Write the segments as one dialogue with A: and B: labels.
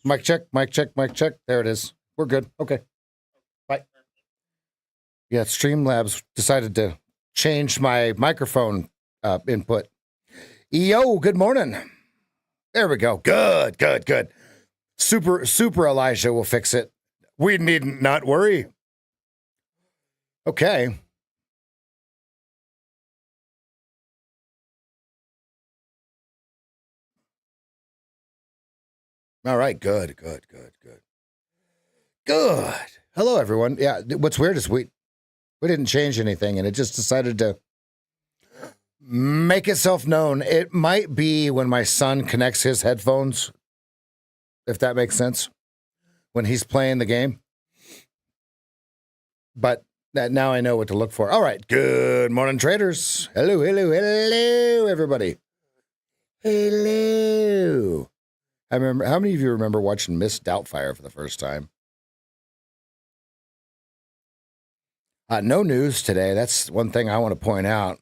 A: Mic check, mic check, mic check. There it is. We're good. Okay. Bye. Yeah, Streamlabs decided to change my microphone input. Yo, good morning. There we go. Good, good, good. Super Elijah will fix it. We need not worry. Okay. All right, good. Hello, everyone. Yeah, what's weird is we didn't change anything, and it just decided to make itself known. It might be when my son connects his headphones, if that makes sense, when he's playing the game. But now I know what to look for. All right, good morning, traders. Hello, everybody. Hello. I remember. How many of you remember watching Miss Doubtfire for the first time? No news today. That's one thing I want to point out.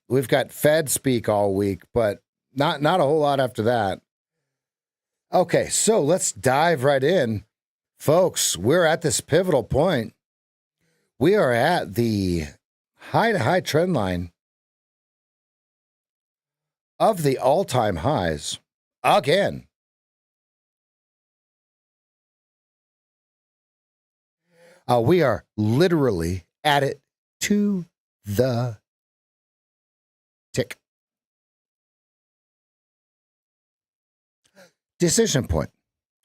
A: We've got Fed speak all week, but not a whole lot after that. Okay, so let's dive right in. Folks, we're at this pivotal point. We are at the high-to-high trend line of the all-time highs again. We are literally at it to the tick. Decision point.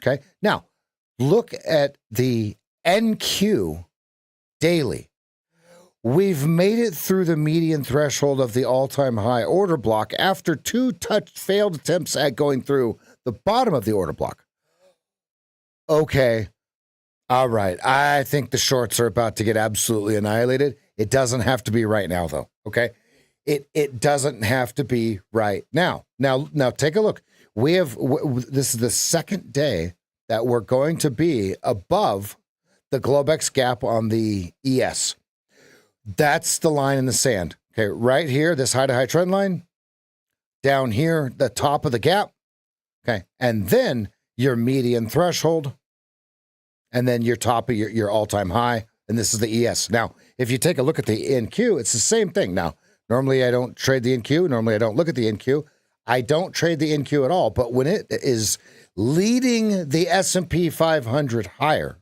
A: Okay. Now, look at the NQ daily. We've made it through the median threshold of the all-time high order block after two failed attempts at going through the bottom of the order block. Okay. All right. I think the shorts are about to get absolutely annihilated. It doesn't have to be right now, though. Okay. It doesn't have to be right now. Now take a look. This is the second day that we're going to be above the Globex gap on the ES. That's the line in the sand. Okay. Right here, this high-to-high trend line. Down here, the top of the gap. Okay. And then your median threshold. And then your top of your all-time high, and this is the ES. Now, if you take a look at the NQ, it's the same thing. Now, normally I don't trade the NQ. Normally I don't look at the NQ. I don't trade the NQ at all. But when it is leading the S&P 500 higher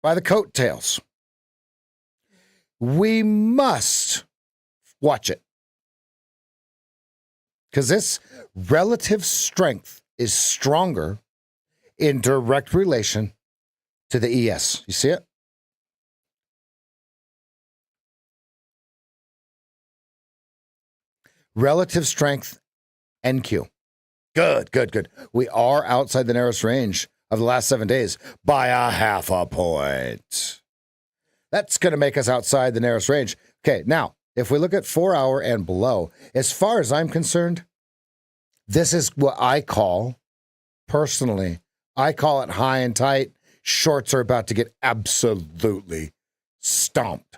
A: by the coattails, we must watch it. Because this relative strength is stronger in direct relation to the ES. You see it? Relative strength, NQ. Good. We are outside the narrowest range of the last 7 days by a half a point. That's going to make us outside the narrowest range. Okay, now, if we look at 4 hour and below, as far as I'm concerned, this is what I call, personally, I call it high and tight. Shorts are about to get absolutely stomped.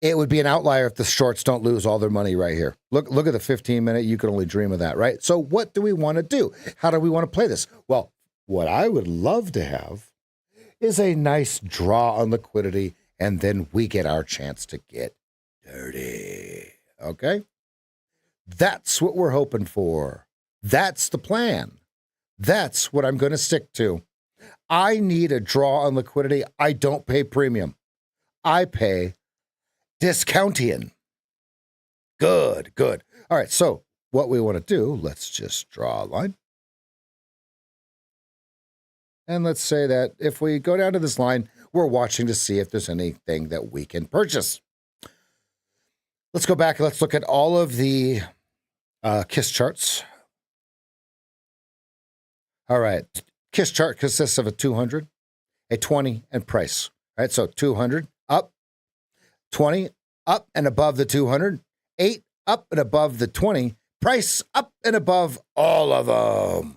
A: It would be an outlier if the shorts don't lose all their money right here. Look at the 15-minute. You can only dream of that, right? So what do we want to do? How do we want to play this? Well, what I would love to have is a nice draw on liquidity, and then we get our chance to get dirty. Okay? That's what we're hoping for. That's the plan. That's what I'm going to stick to. I need a draw on liquidity. I don't pay premium. I pay discountian. Good. All right, so what we want to do, let's just draw a line. And let's say that if we go down to this line, we're watching to see if there's anything that we can purchase. Let's go back and let's look at all of the KISS charts. All right. KISS chart consists of a 200, a 20, and price. All right. So 200 up, 20 up and above the 200, 8 up and above the 20, price up and above all of them.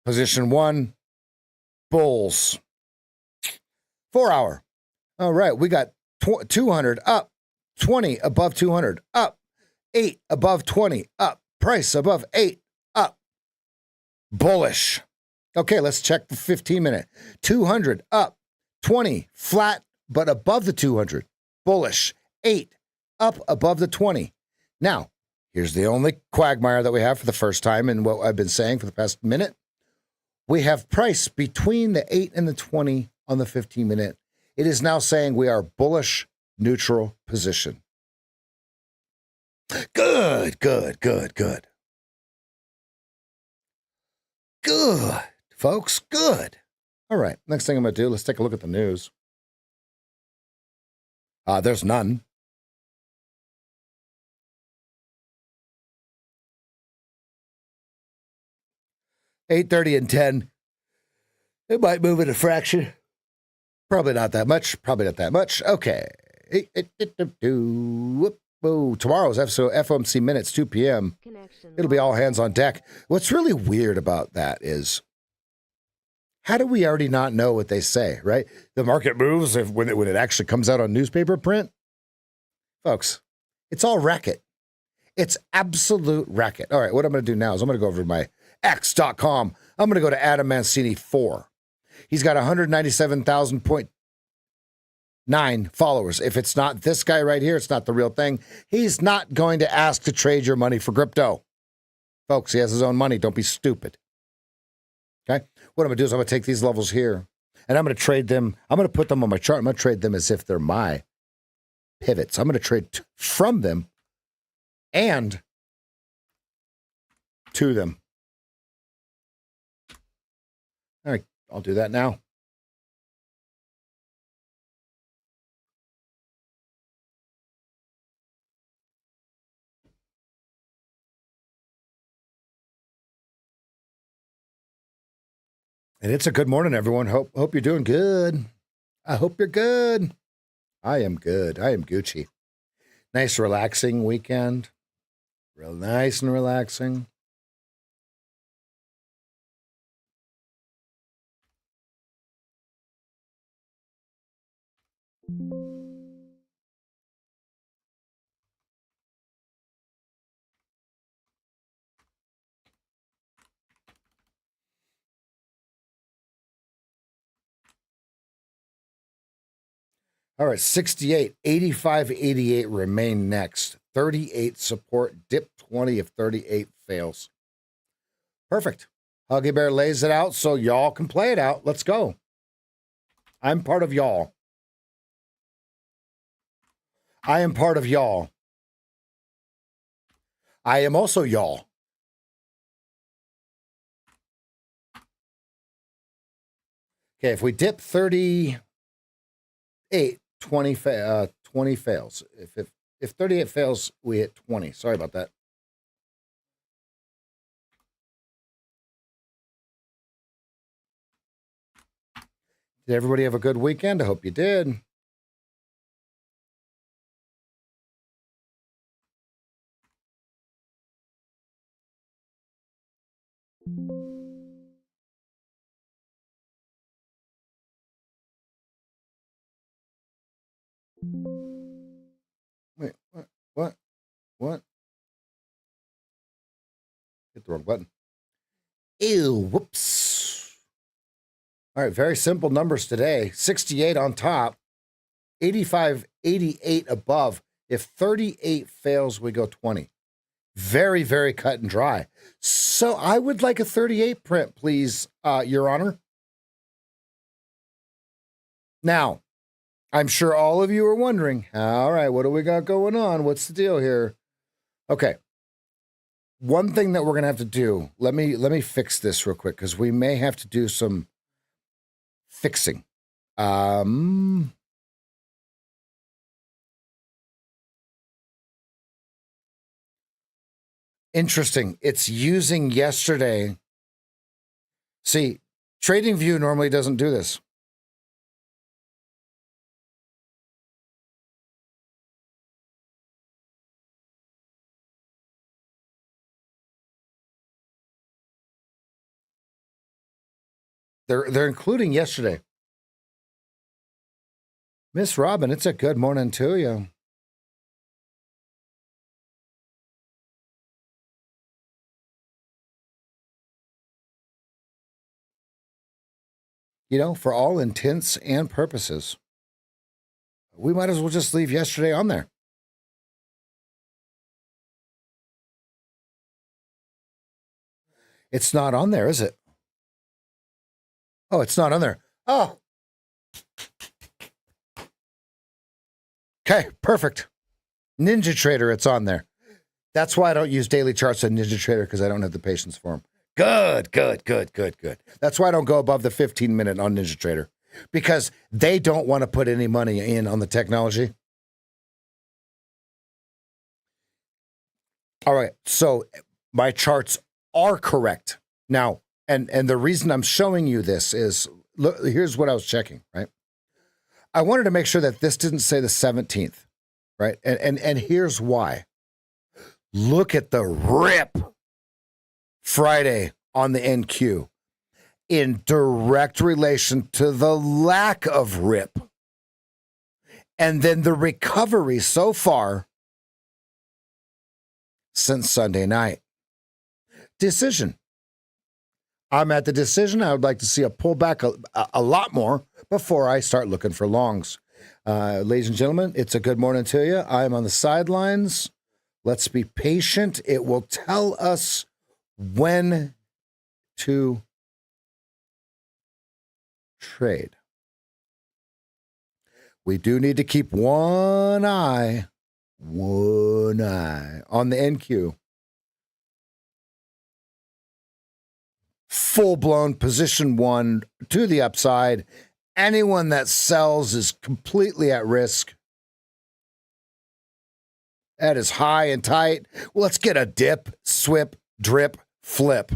A: Position 1, bulls. 4 hour. All right. We got 200 up, 20 above 200 up, 8 above 20 up, price above 8 up. bullish. Okay, let's check the 15-minute. 200 up, 20 flat, but above the 200. Bullish. 8 up above the 20. Now, here's the only quagmire that we have for the first time in what I've been saying for the past minute. We have price between the 8 and the 20 on the 15-minute. It is now saying we are bullish neutral position. Good, good, good, good. Good, folks, good. All right, next thing I'm going to do, let's take a look at the news. There's none. $8:30 and 10. It might move in a fraction. Probably not that much. Probably not that much. Okay. Oh, tomorrow's FOMC minutes, 2 p.m. It'll be all hands on deck. What's really weird about that is, how do we already not know what they say, right? The market moves when it actually comes out on newspaper print. Folks, it's all racket. It's absolute racket. All right, what I'm going to do now is I'm going to go over to my X.com. I'm going to go to Adam Mancini 4. He's got 197,9 followers. If it's not this guy right here, it's not the real thing. He's not going to ask to trade your money for crypto. Folks, he has his own money. Don't be stupid. Okay? What I'm going to do is I'm going to take these levels here, and I'm going to trade them. I'm going to put them on my chart. I'm going to trade them as if they're my pivots. I'm going to trade from them and to them. All right, I'll do that now. And it's a good morning, everyone. Hope you're doing good. I hope you're good. I am good. I am Gucci. Nice, relaxing weekend. Real nice and relaxing. All right, 68, 85, 88 remain next. 38 support, dip 20 if 38 fails. Perfect. Huggy Bear lays it out so y'all can play it out. Let's go. I'm part of y'all. I am part of y'all. I am also y'all. Okay, if we dip 38, 20 fails. If 38 fails, we hit 20. Sorry about that. Did everybody have a good weekend? I hope you did. Wait, what? Hit the wrong button. Ew, whoops. All right, very simple numbers today. 68 on top, 85, 88 above. If 38 fails, we go 20. Very, very cut and dry. So I would like a 38 print, please, Your Honor. Now, I'm sure all of you are wondering, all right, what do we got going on? What's the deal here? Okay. One thing that we're going to have to do, let me fix this real quick because we may have to do some fixing. Interesting. It's using yesterday. See, TradingView normally doesn't do this. They're including yesterday. Miss Robin, it's a good morning to you. for all intents and purposes, we might as well just leave yesterday on there. It's not on there, is it? Oh, it's not on there. Oh. Okay, perfect. Ninja Trader, it's on there. That's why I don't use daily charts on Ninja Trader, because I don't have the patience for them. Good. That's why I don't go above the 15-minute on Ninja Trader, because they don't want to put any money in on the technology. All right, so my charts are correct. Now, and the reason I'm showing you this is, look, here's what I was checking, right? I wanted to make sure that this didn't say the 17th, right? And here's why. Look at the rip Friday on the NQ in direct relation to the lack of rip. And then the recovery so far since Sunday night. Decision. I'm at the decision. I would like to see a pullback a lot more before I start looking for longs. Ladies and gentlemen, it's a good morning to you. I'm on the sidelines. Let's be patient. It will tell us when to trade. We do need to keep one eye on the NQ. Full-blown position one to the upside. Anyone that sells is completely at risk. That is high and tight. Well, let's get a dip, swip, drip, flip.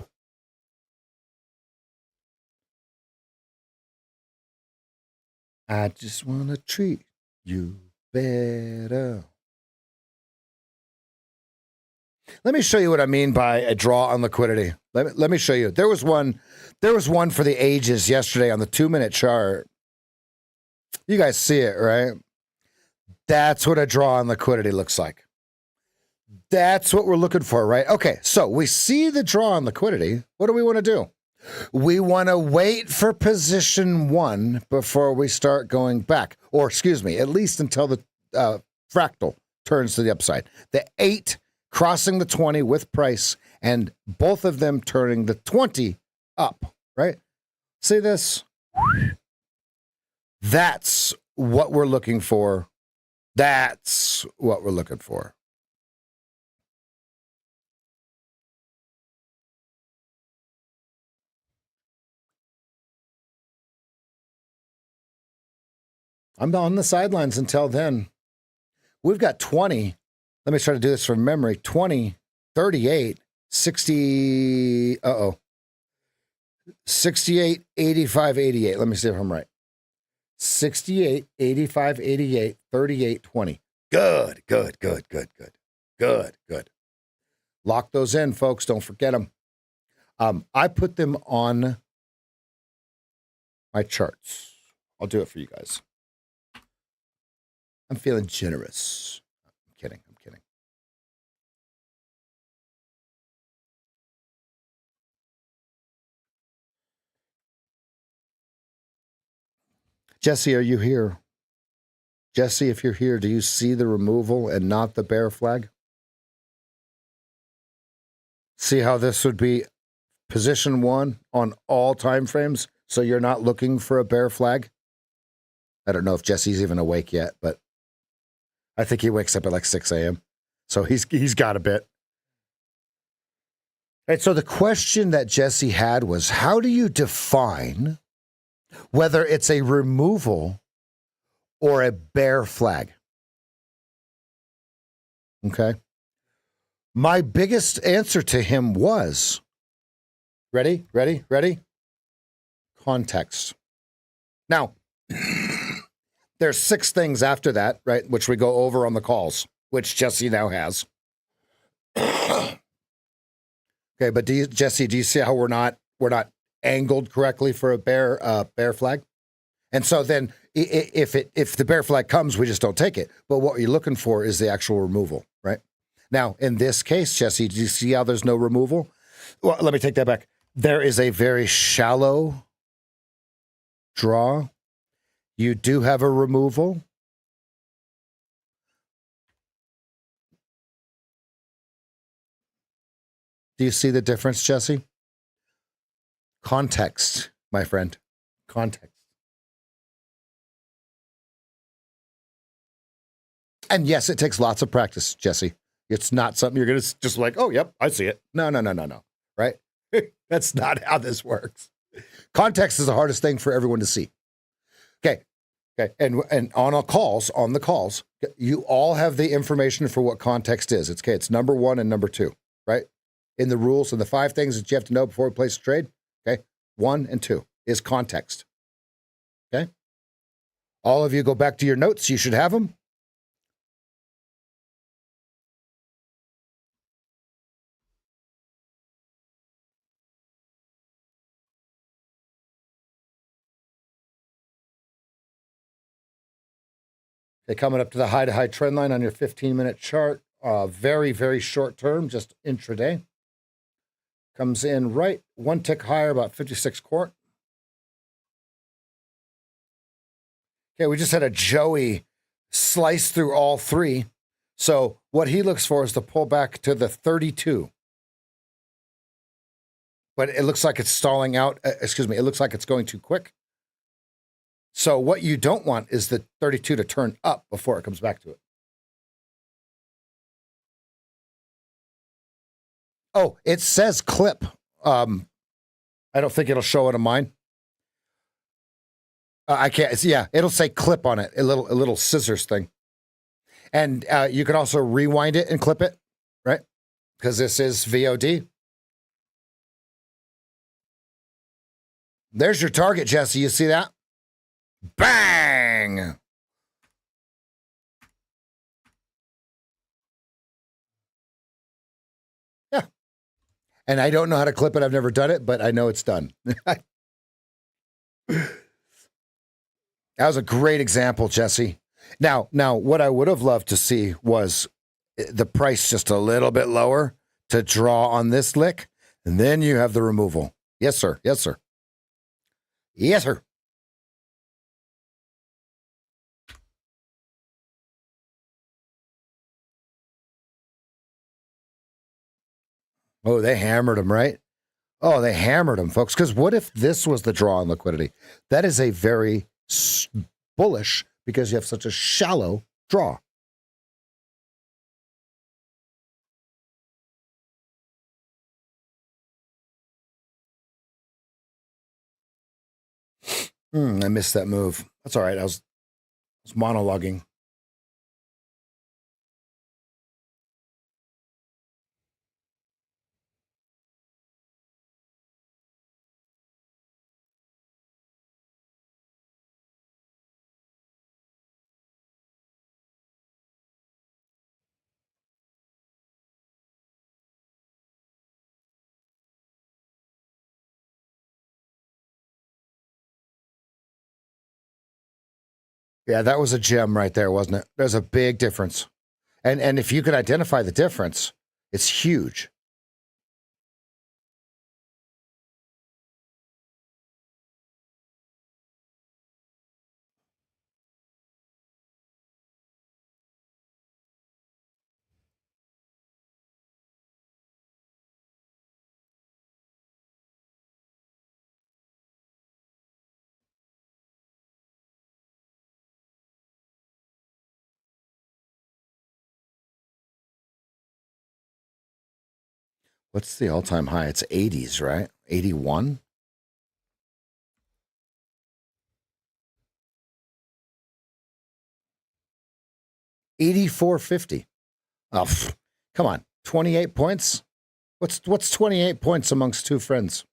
A: I just want to treat you better. Let me show you what I mean by a draw on liquidity. Let me show you. There was one for the ages yesterday on the 2-minute chart. You guys see it, right? That's what a draw on liquidity looks like. That's what we're looking for, right? Okay, so we see the draw on liquidity. What do we want to do? We want to wait for position one before we start going back. Or, excuse me, at least until the fractal turns to the upside. The 8 crossing the 20 with price, and both of them turning the 20 up, right? See this? That's what we're looking for. That's what we're looking for. I'm on the sidelines until then. We've got 20. Let me try to do this from memory. 20, 38, 60. 68, 85, 88. Let me see if I'm right. 68, 85, 88, 38, 20. Good. Lock those in, folks. Don't forget them. I put them on my charts. I'll do it for you guys. I'm feeling generous. I'm kidding. Jesse, are you here? Jesse, if you're here, do you see the removal and not the bear flag? See how this would be position one on all time frames, so you're not looking for a bear flag? I don't know if Jesse's even awake yet, but I think he wakes up at like 6 a.m. So he's got a bit. All right, so the question that Jesse had was, how do you define whether it's a removal or a bear flag? Okay. My biggest answer to him was, ready? Context. Now, there's 6 things after that, right, which we go over on the calls, which Jesse now has. Okay, but Jesse, do you see how we're not angled correctly for a bear flag? And so then if the bear flag comes, we just don't take it. But what you're looking for is the actual removal, right? Now, in this case, Jesse, do you see how there's no removal? Well, let me take that back. There is a very shallow draw. You do have a removal. Do you see the difference, Jesse? Context, my friend. Context. And yes, it takes lots of practice, Jesse. It's not something you're going to just like, oh, yep, I see it. No. Right? That's not how this works. Context is the hardest thing for everyone to see. Okay. And on the calls, you all have the information for what context is. It's number 1 and number 2, right? In the rules and the 5 things that you have to know before you place a trade. Okay. 1 and 2 is context. Okay. All of you go back to your notes. You should have them. Okay, coming up to the high-to-high trend line on your 15-minute chart. Very, very short term, just intraday. Comes in right 1 tick higher, about 56 quart. Okay, we just had a Joey slice through all 3. So what he looks for is to pull back to the 32. But it looks like it's stalling out. It looks like it's going too quick. So what you don't want is the 32 to turn up before it comes back to it. Oh, it says clip. I don't think it'll show it on mine. I can't. Yeah, it'll say clip on it. A little scissors thing. And you can also rewind it and clip it, right? Because this is VOD. There's your target, Jesse. You see that? Bang! Yeah. And I don't know how to clip it. I've never done it, but I know it's done. That was a great example, Jesse. Now, what I would have loved to see was the price just a little bit lower to draw on this lick, and then you have the removal. Yes, sir. Yes, sir. Yes, sir. Oh, they hammered him, right? Oh, they hammered him, folks. Because what if this was the draw on liquidity? That is a very bullish because you have such a shallow draw. I missed that move. That's all right. I was monologuing. Yeah, that was a gem right there, wasn't it? There's a big difference. And if you could identify the difference, it's huge. What's the all-time high? It's 80s, right? 81? $84.50. Oh, come on. 28 points? What's 28 points amongst 2 friends?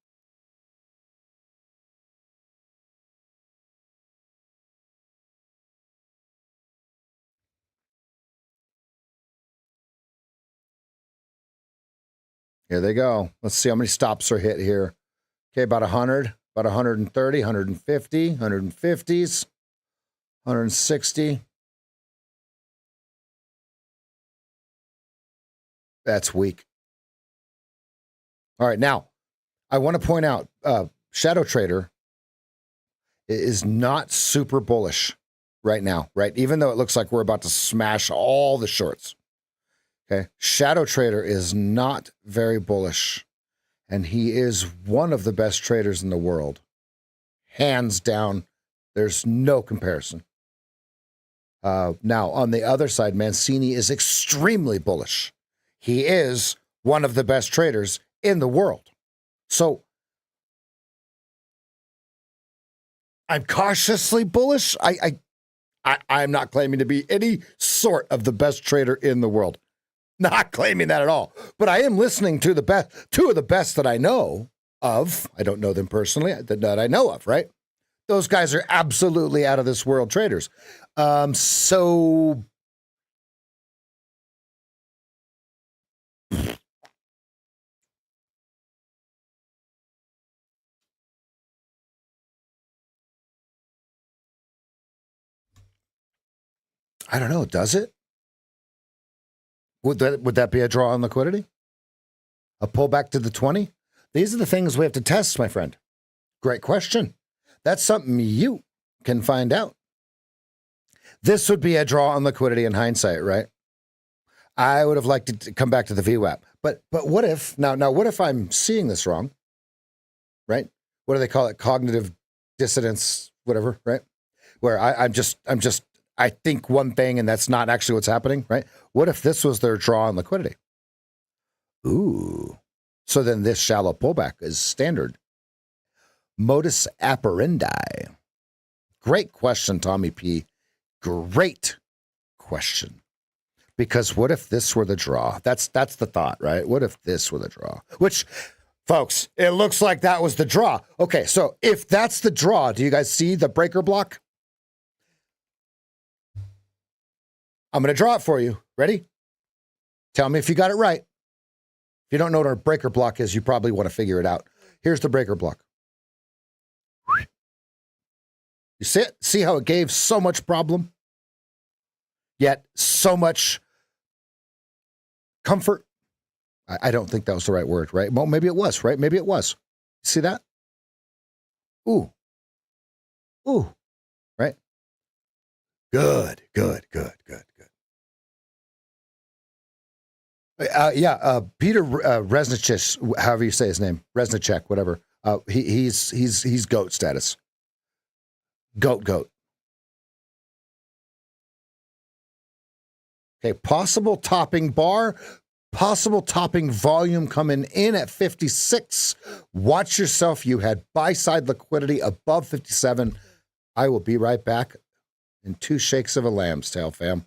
A: Here they go. Let's see how many stops are hit here. Okay, about 100, about 130, 150, 150s, 160. That's weak. All right, now I want to point out Shadow Trader is not super bullish right now, right? Even though it looks like we're about to smash all the shorts. Okay. Shadow Trader is not very bullish, and he is one of the best traders in the world. Hands down, there's no comparison. Now, on the other side, Mancini is extremely bullish. He is one of the best traders in the world. So I'm cautiously bullish. I'm not claiming to be any sort of the best trader in the world. Not claiming that at all. But I am listening to the best, two of the best that I know of. I don't know them personally, that I know of, right? Those guys are absolutely out of this world traders. So I don't know. Does it? Would that be a draw on liquidity? A pullback to the 20? These are the things we have to test, my friend. Great question. That's something you can find out. This would be a draw on liquidity in hindsight, right? I would have liked to come back to the VWAP. But what if now what if I'm seeing this wrong? Right? What do they call it? Cognitive dissonance, whatever, right? Where I think one thing and that's not actually what's happening, right? What if this was their draw on liquidity? Ooh. So then this shallow pullback is standard. Modus operandi. Great question, Tommy P. Great question. Because what if this were the draw? That's the thought, right? What if this were the draw? Which, folks, it looks like that was the draw. Okay, so if that's the draw, do you guys see the breaker block? I'm going to draw it for you. Ready? Tell me if you got it right. If you don't know what a breaker block is, you probably want to figure it out. Here's the breaker block. You see it? See how it gave so much problem? Yet so much comfort? I don't think that was the right word, right? Well, maybe it was, right? Maybe it was. See that? Ooh. Ooh. Right? Good. Peter Resnicek, however you say his name, Resnicek, whatever. He's GOAT status. GOAT. Okay, possible topping bar, possible topping volume coming in at 56. Watch yourself. You had buy-side liquidity above 57. I will be right back in 2 shakes of a lamb's tail, fam.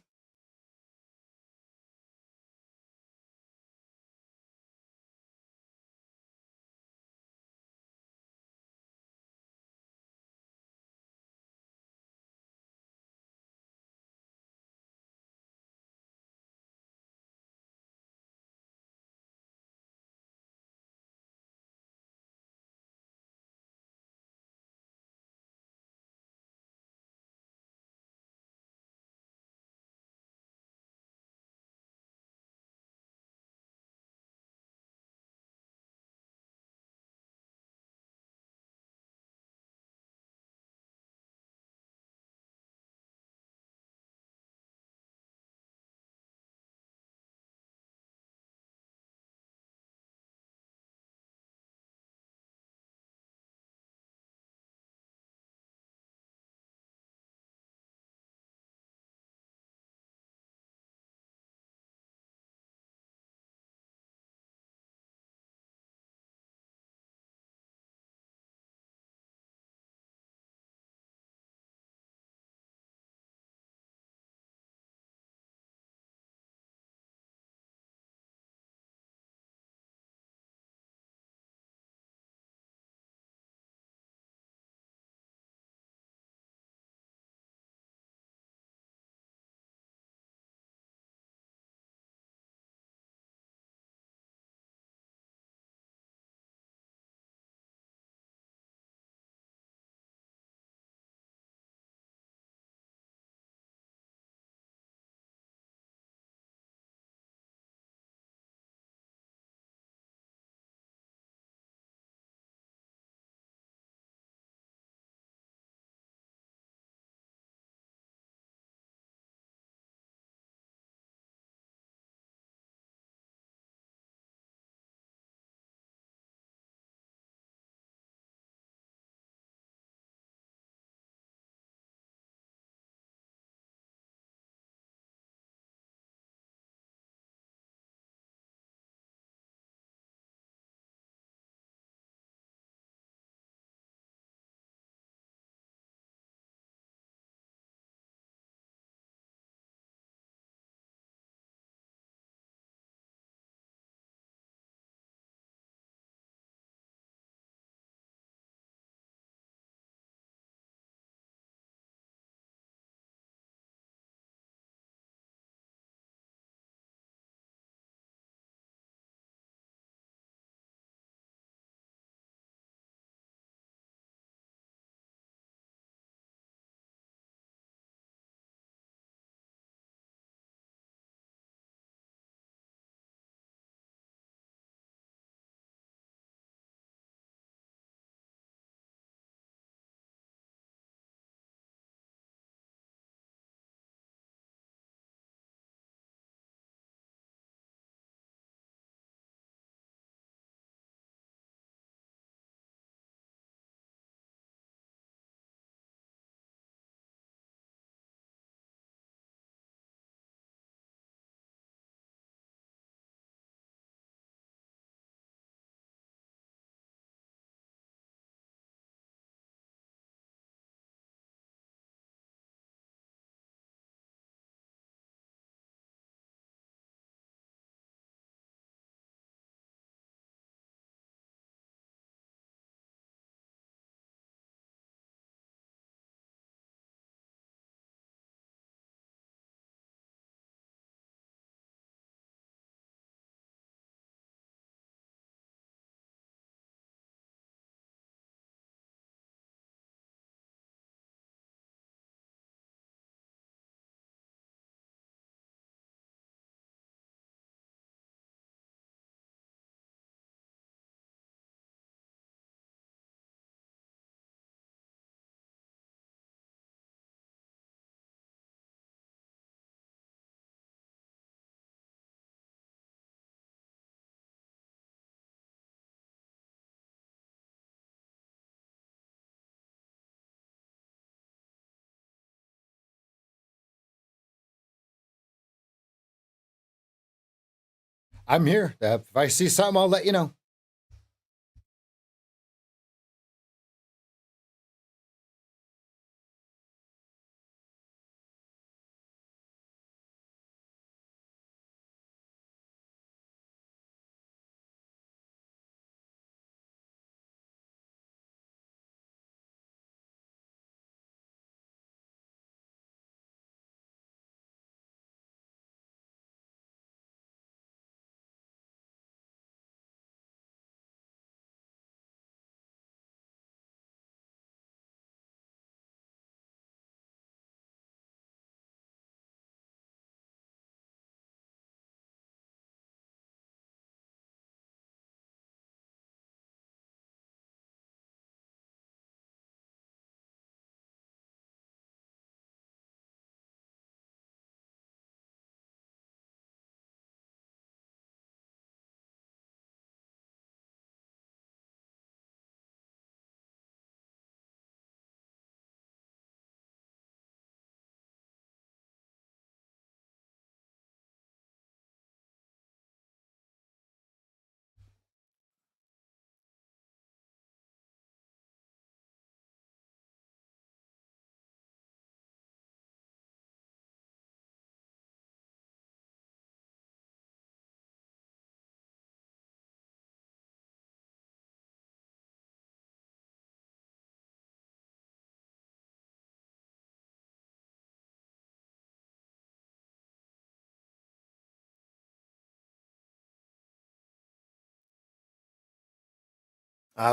A: I'm here. If I see something, I'll let you know.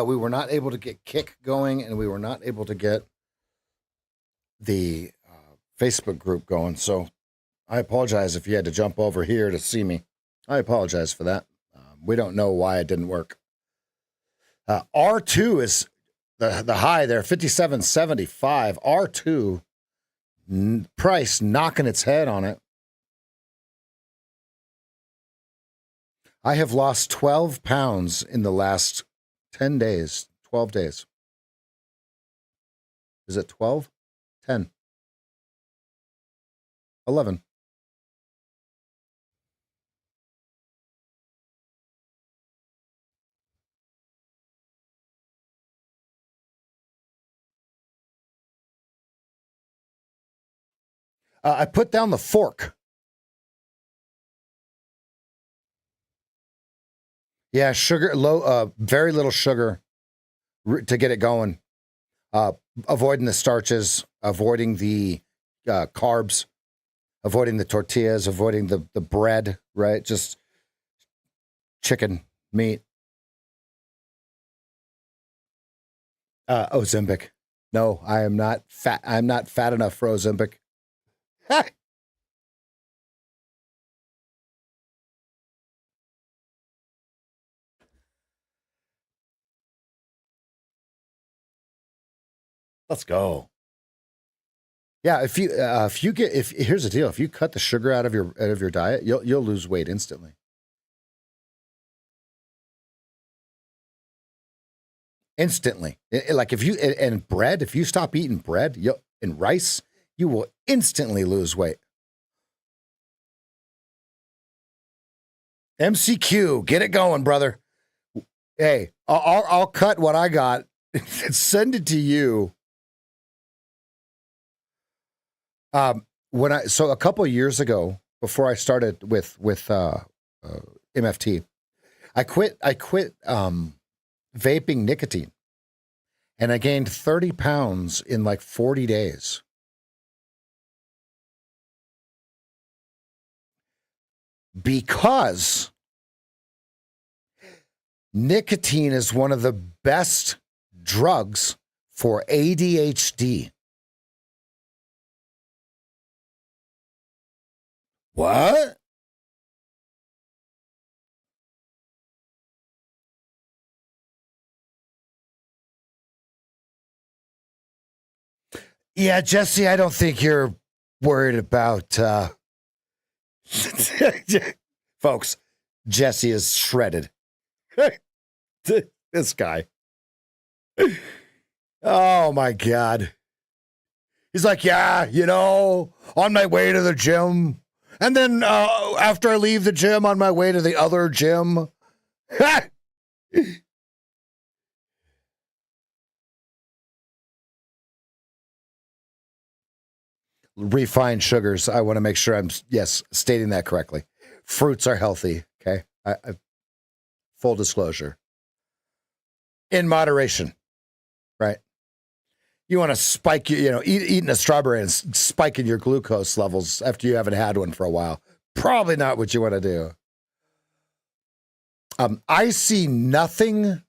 A: We were not able to get Kick going, and we were not able to get the Facebook group going. So I apologize if you had to jump over here to see me. I apologize for that. We don't know why it didn't work. R2 is the high there, 57.75. R2 price knocking its head on it. I have lost 12 pounds in the last 10 days, 12 days. Is it 12? 10. 11. I put down the fork. Yeah, sugar, very little sugar to get it going. Avoiding the starches, avoiding the carbs, avoiding the tortillas, avoiding the bread, right? Just chicken, meat. Ozempic. No, I am not fat. I'm not fat enough for Ozempic. Let's go. Yeah, if here's the deal, if you cut the sugar out of your diet, you'll lose weight instantly. Instantly. Like if you and bread, if you stop eating bread, and rice, you will instantly lose weight. MCQ, get it going, brother. Hey, I'll cut what I got and send it to you. So a couple of years ago, before I started with MFT, I quit vaping nicotine, and I gained 30 pounds in like 40 days. Because nicotine is one of the best drugs for ADHD. What? Yeah, Jesse, I don't think you're worried about folks. Jesse is shredded. This guy. Oh my God. He's like, yeah, on my way to the gym, And then after I leave the gym on my way to the other gym, refined sugars. I want to make sure I'm, yes, stating that correctly. Fruits are healthy. Okay. Full disclosure. In moderation, right? You want to spike, eating a strawberry and spiking your glucose levels after you haven't had one for a while. Probably not what you want to do. I see nothing.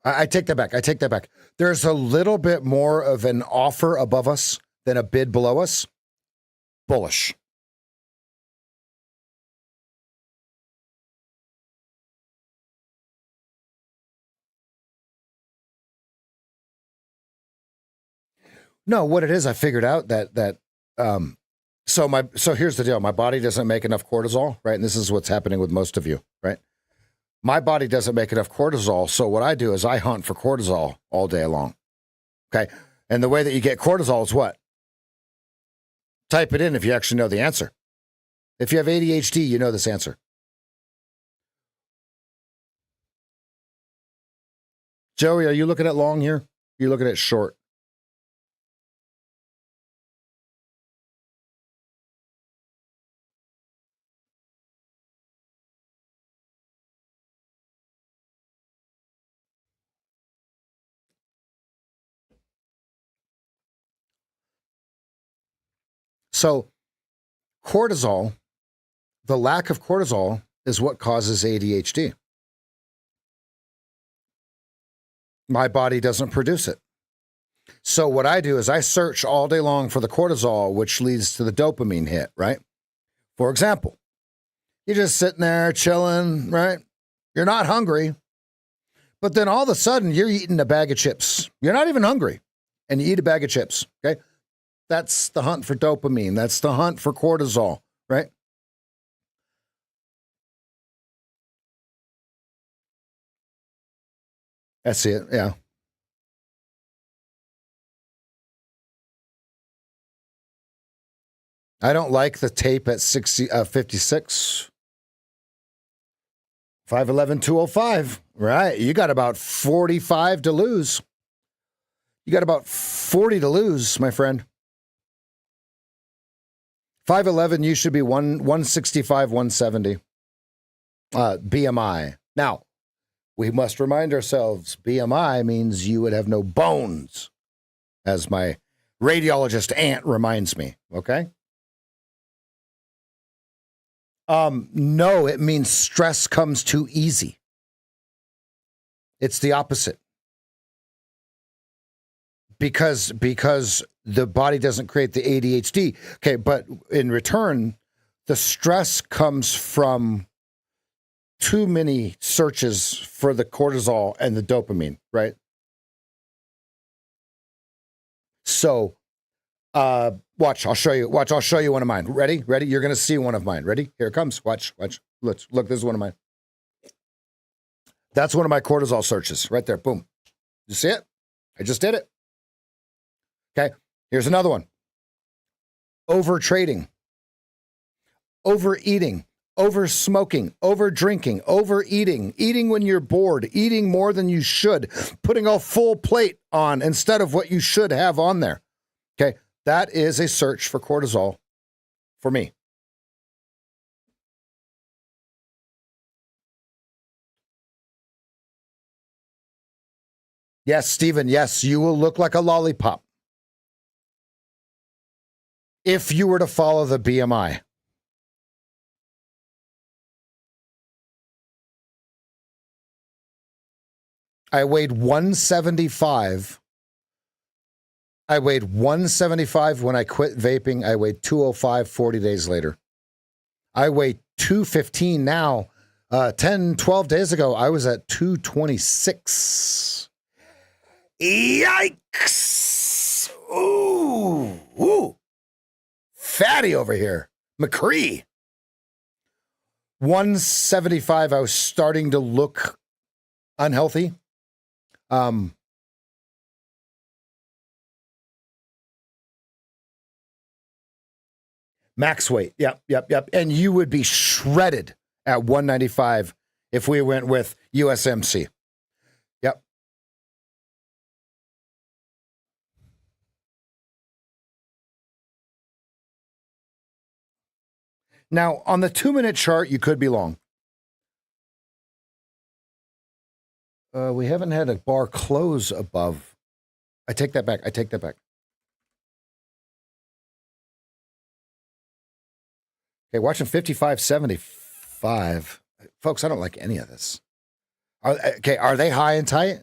A: I take that back. There's a little bit more of an offer above us than a bid below us. Bullish. No, what it is, I figured out so here's the deal. My body doesn't make enough cortisol, right? And this is what's happening with most of you, right? My body doesn't make enough cortisol. So what I do is I hunt for cortisol all day long. Okay. And the way that you get cortisol is what? Type it in if you actually know the answer. If you have ADHD, you know this answer. Joey, are you looking at long here? You're looking at short. So cortisol, the lack of cortisol is what causes ADHD. My body doesn't produce it. So what I do is I search all day long for the cortisol, which leads to the dopamine hit, right? For example, you're just sitting there chilling, right? You're not hungry, but then all of a sudden you're eating a bag of chips. You're not even hungry, and you eat a bag of chips, okay? That's the hunt for dopamine. That's the hunt for cortisol, right? I see it, yeah. I don't like the tape at 56. 5'11", 205. Right. You got about 45 to lose. You got about 40 to lose, my friend. 5'11", you should be 165, 170. BMI. Now, we must remind ourselves, BMI means you would have no bones, as my radiologist aunt reminds me, okay? No, it means stress comes too easy. It's the opposite. Because the body doesn't create the ADHD. Okay, but in return, the stress comes from too many searches for the cortisol and the dopamine, right? So, watch, I'll show you. Watch, I'll show you one of mine. Ready? You're going to see one of mine. Ready? Here it comes. Watch. Look, this is one of mine. That's one of my cortisol searches right there. Boom. You see it? I just did it. Okay. Here's another one. Over trading, overeating, over smoking, over drinking, overeating, eating when you're bored, eating more than you should, putting a full plate on instead of what you should have on there. Okay. That is a search for cortisol for me. Yes, Stephen, yes, you will look like a lollipop if you were to follow the BMI. I weighed 175. I weighed 175 when I quit vaping. I weighed 205 40 days later. I weigh 215 now. 10, 12 days ago, I was at 226. Yikes. Ooh. Fatty over here. McCree. 175, I was starting to look unhealthy. Max weight. Yep. And you would be shredded at 195 if we went with USMC. Yep. Now, on the 2-minute chart, you could be long. We haven't had a bar close above. I take that back. Okay, watching 55.75. Folks, I don't like any of this. Are they high and tight?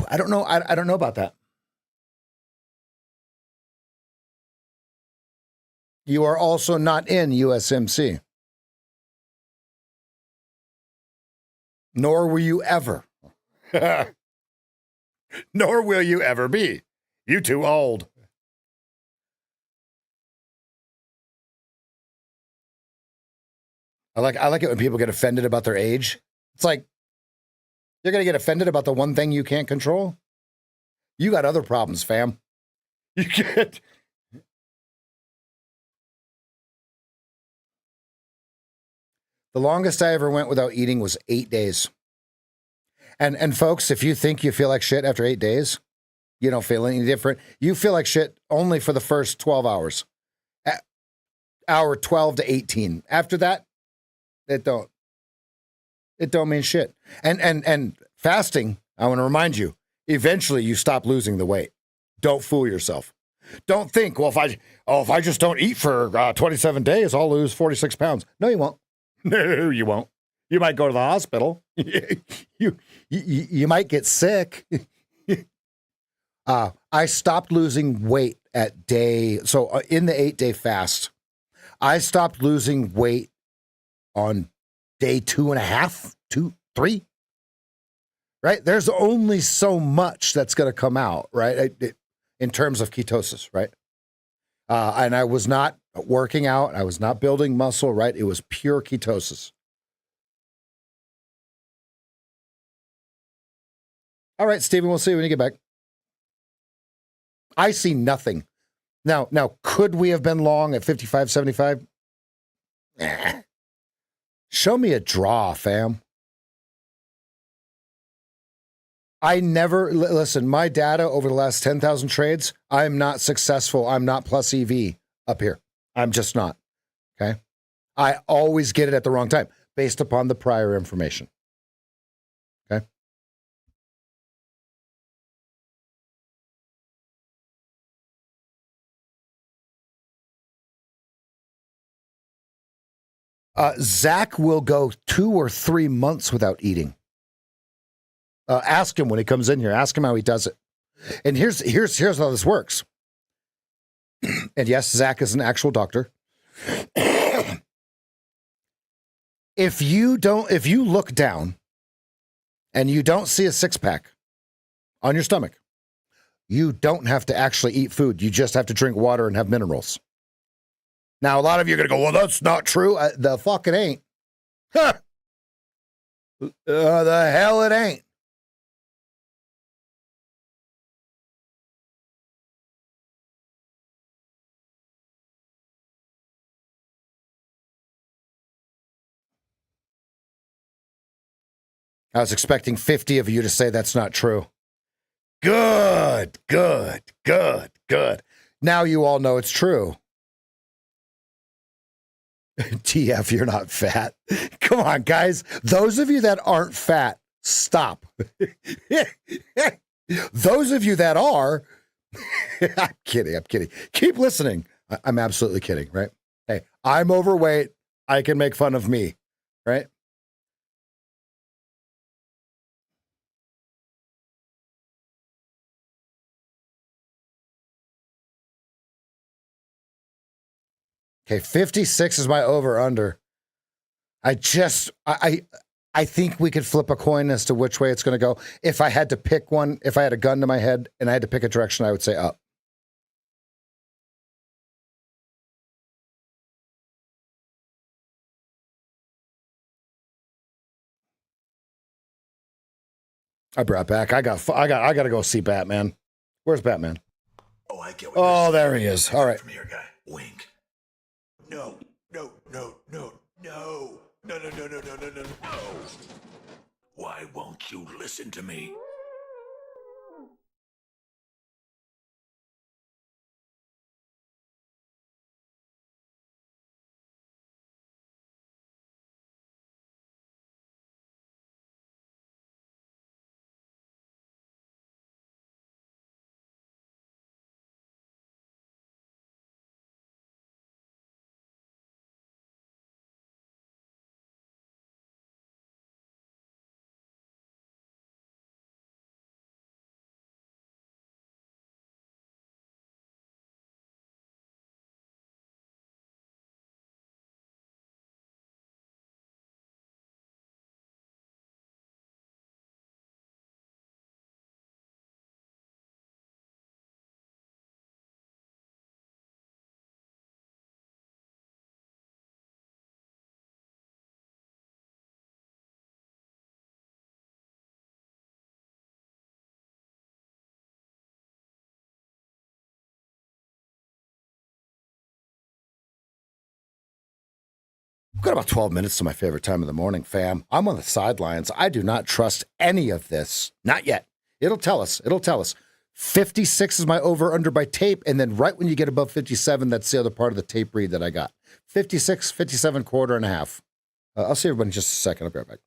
A: I don't know. I don't know about that. You are also not in USMC. Nor were you ever. Nor will you ever be. You too old. I like it when people get offended about their age. It's like, you're going to get offended about the one thing you can't control? You got other problems, fam. You get... The longest I ever went without eating was 8 days. And folks, if you think you feel like shit after 8 days, you don't feel any different. You feel like shit only for the first 12 hours. Hour 12 to 18. After that, it don't mean shit. And fasting, I want to remind you, eventually you stop losing the weight. Don't fool yourself. Don't think, well, if I just don't eat for 27 days, I'll lose 46 pounds. No, you won't. No, you won't. You might go to the hospital. you might get sick. I stopped losing weight at day. So in the 8-day fast, I stopped losing weight on day 2.5, 2, 3. Right? There's only so much that's going to come out, right? In terms of ketosis, right? And I was not working out. I was not building muscle, right? It was pure ketosis. All right, Stephen, we'll see you when you get back. I see nothing. Now, could we have been long at 55.75? Show me a draw, fam. I never, listen, my data over the last 10,000 trades, I'm not successful. I'm not plus EV up here. I'm just not. Okay. I always get it at the wrong time based upon the prior information. Okay. Zach will go 2 or 3 months without eating. Ask him when he comes in here. Ask him how he does it. And here's how this works. And yes, Zach is an actual doctor. If you look down and you don't see a 6-pack on your stomach, you don't have to actually eat food. You just have to drink water and have minerals. Now, a lot of you are going to go, well, that's not true. The fuck it ain't. Huh. The hell it ain't. I was expecting 50 of you to say that's not true. Good. Now you all know it's true. TF, you're not fat. Come on, guys. Those of you that aren't fat, stop. Those of you that are, I'm kidding. Keep listening. I'm absolutely kidding, right? Hey, I'm overweight. I can make fun of me, right? Okay, 56 is my over-under. I think we could flip a coin as to which way it's going to go. If I had to pick one, if I had a gun to my head and I had to pick a direction, I would say up. I brought back. I got to go see Batman. Where's Batman?
B: Oh, I get what you're saying.
A: Oh, there he is. All right.
B: From here, guy. Wink. No, no, no, no, no, no, no, no, no, no, no, no, no. Why won't you listen to me?
A: We've got about 12 minutes to my favorite time of the morning, fam. I'm on the sidelines. I do not trust any of this. Not yet. It'll tell us. 56 is my over under by tape. And then right when you get above 57, that's the other part of the tape read that I got. 56, 57, quarter and a half. I'll see everybody in just a second. I'll be right back.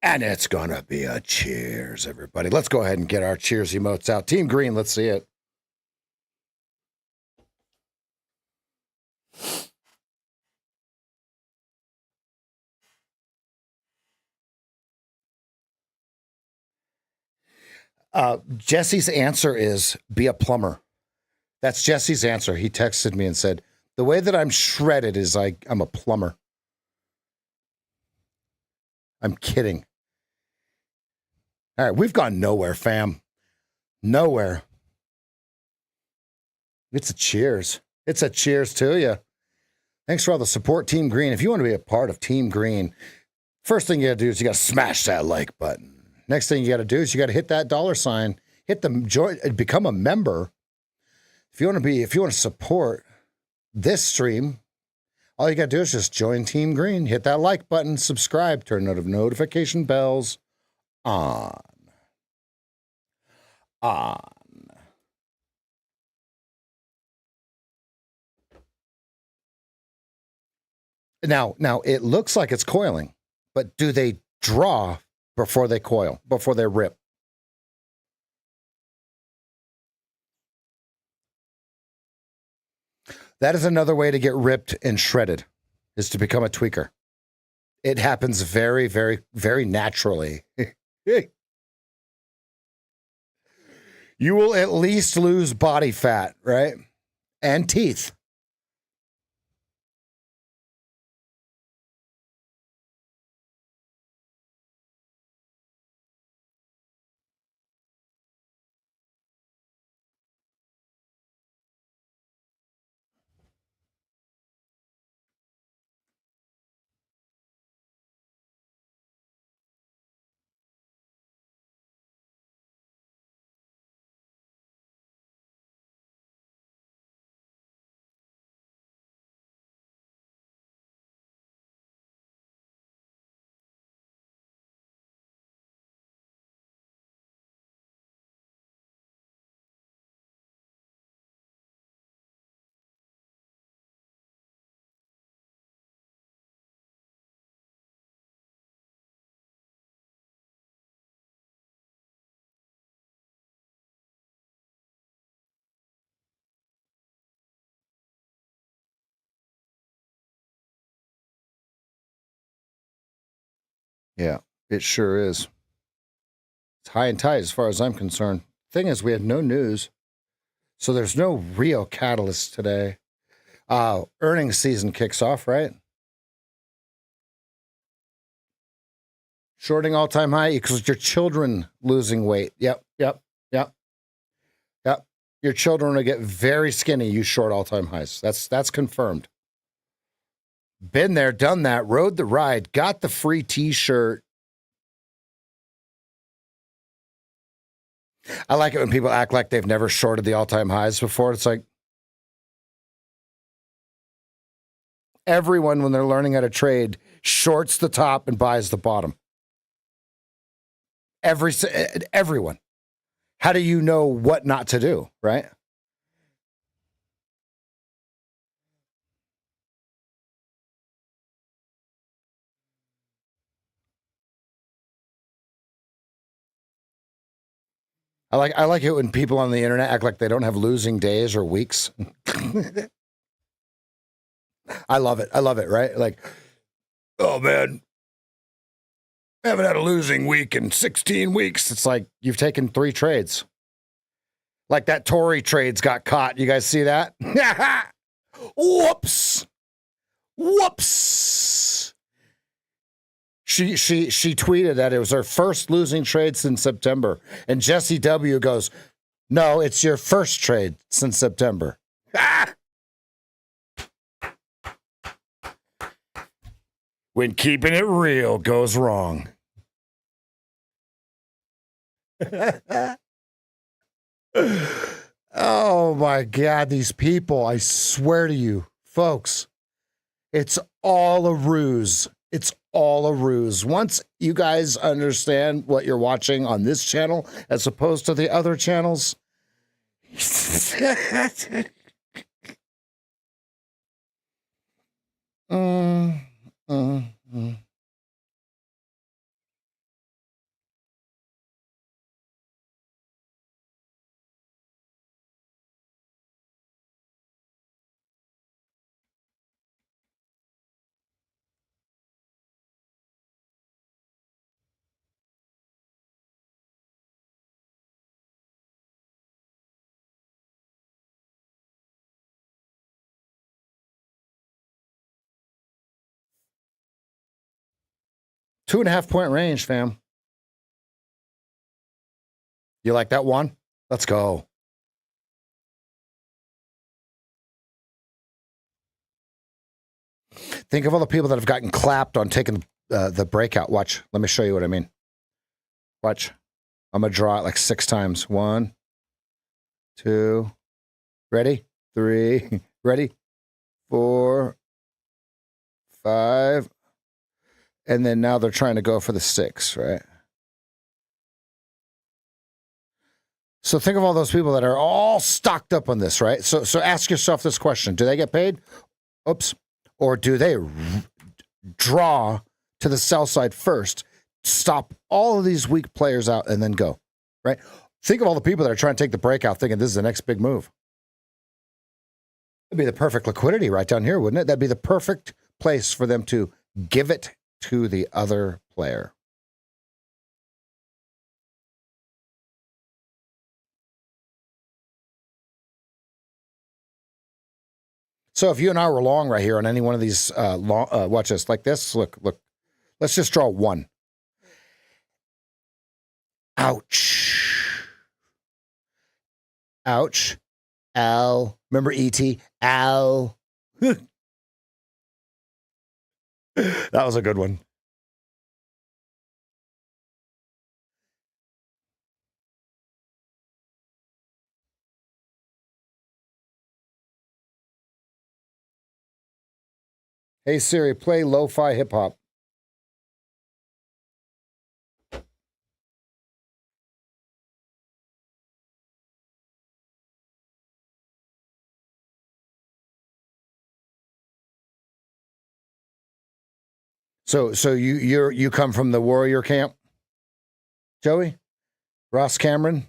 A: And it's going to be a cheers, everybody. Let's go ahead and get our cheers emotes out. Team Green, let's see it. Jesse's answer is be a plumber. That's Jesse's answer. He texted me and said, the way that I'm shredded is I'm a plumber. I'm kidding. All right, we've gone nowhere, fam. Nowhere. It's a cheers. It's a cheers to you. Thanks for all the support, Team Green. If you want to be a part of Team Green, first thing you got to do is you got to smash that like button. Next thing you got to do is you got to hit that $, hit the join, become a member. If you want to support this stream, all you got to do is just join Team Green, hit that like button, subscribe, turn notification bells on. Now it looks like it's coiling, but do they draw before they coil, before they rip? That is another way to get ripped and shredded, is to become a tweaker. It happens very, very, very naturally. You will at least lose body fat, right? And teeth. Yeah, it sure is. It's high and tight as far as I'm concerned. Thing is, we had no news, so there's no real catalyst today. Earnings season kicks off, right? Shorting all-time high equals your children losing weight. Yep. Your children will get very skinny. You short all-time highs. That's confirmed. Been there, done that, rode the ride, got the free T-shirt. I like it when people act like they've never shorted the all-time highs before. It's like everyone, when they're learning how to trade, shorts the top and buys the bottom. Everyone. How do you know what not to do, right? I like it when people on the internet act like they don't have losing days or weeks. I love it, right? Like, oh man, I haven't had a losing week in 16 weeks. It's like you've taken 3 trades. Like that Tory trades got caught. You guys see that? Whoops. She tweeted that it was her first losing trade since September. And Jesse W goes, no, it's your first trade since September. When keeping it real goes wrong. Oh my God, these people, I swear to you, folks, it's all a ruse. It's all a ruse. Once you guys understand what you're watching on this channel as opposed to the other channels, 2.5 point range, fam. You like that one? Let's go. Think of all the people that have gotten clapped on taking the breakout. Watch. Let me show you what I mean. Watch. I'm going to draw it like 6 times. 1, 2, ready? 3, ready? 4, 5. And then now they're trying to go for the 6, right? So think of all those people that are all stocked up on this, right? So ask yourself this question. Do they get paid? Oops. Or do they draw to the sell side first, stop all of these weak players out, and then go, right? Think of all the people that are trying to take the breakout thinking this is the next big move. It'd be the perfect liquidity right down here, wouldn't it? That'd be the perfect place for them to give it to the other player. So if you and I were long right here on any one of these, watch this, like this, look, let's just draw 1. Ouch. Ouch. Al. Remember E.T.? Al. That was a good one. Hey Siri, play lo-fi hip hop. So you come from the warrior camp, Joey? Ross Cameron?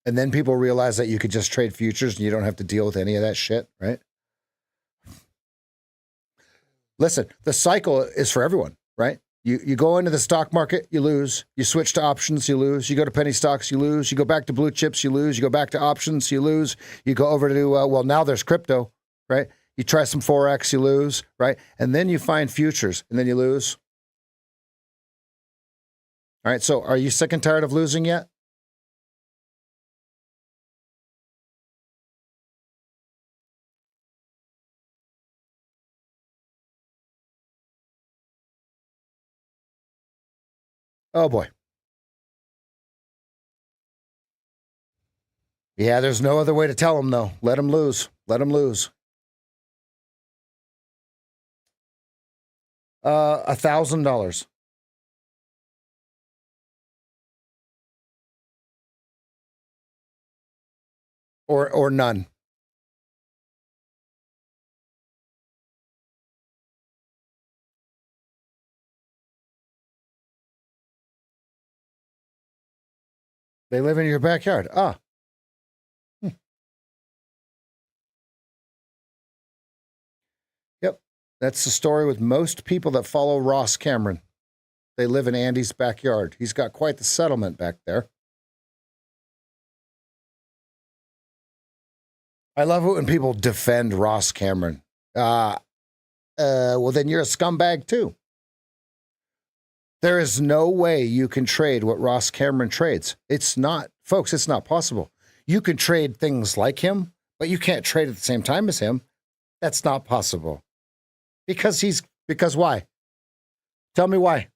A: And then people realize that you could just trade futures and you don't have to deal with any of that shit, right? Listen, the cycle is for everyone, right? You go into the stock market, you lose. You switch to options, you lose. You go to penny stocks, you lose. You go back to blue chips, you lose. You go back to options, you lose. You go over to, well, now there's crypto, right? You try some Forex, you lose, right? And then you find futures, and then you lose. All right, so are you sick and tired of losing yet? Oh, boy. Yeah, there's no other way to tell them, though. Let them lose. Let them lose. $1,000. Or none. They live in your backyard. Ah. Yep. That's the story with most people that follow Ross Cameron. They live in Andy's backyard. He's got quite the settlement back there. I love it when people defend Ross Cameron. Well, then you're a scumbag too. There is no way you can trade what Ross Cameron trades. It's not, folks, it's not possible. You can trade things like him, but you can't trade at the same time as him. That's not possible. Because why? Tell me why.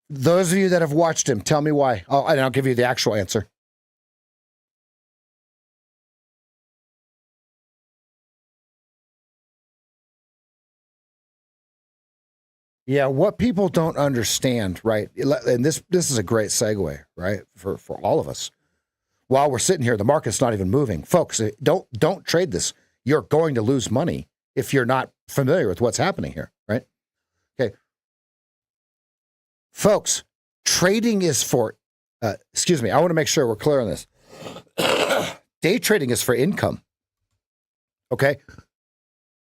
A: Those of you that have watched him, tell me why. And I'll give you the actual answer. Yeah, what people don't understand, right? And this is a great segue, right, for all of us. While we're sitting here, the market's not even moving. Folks, don't trade this. You're going to lose money if you're not familiar with what's happening here, right? Okay. Folks, trading is for, I want to make sure we're clear on this. Day trading is for income, okay?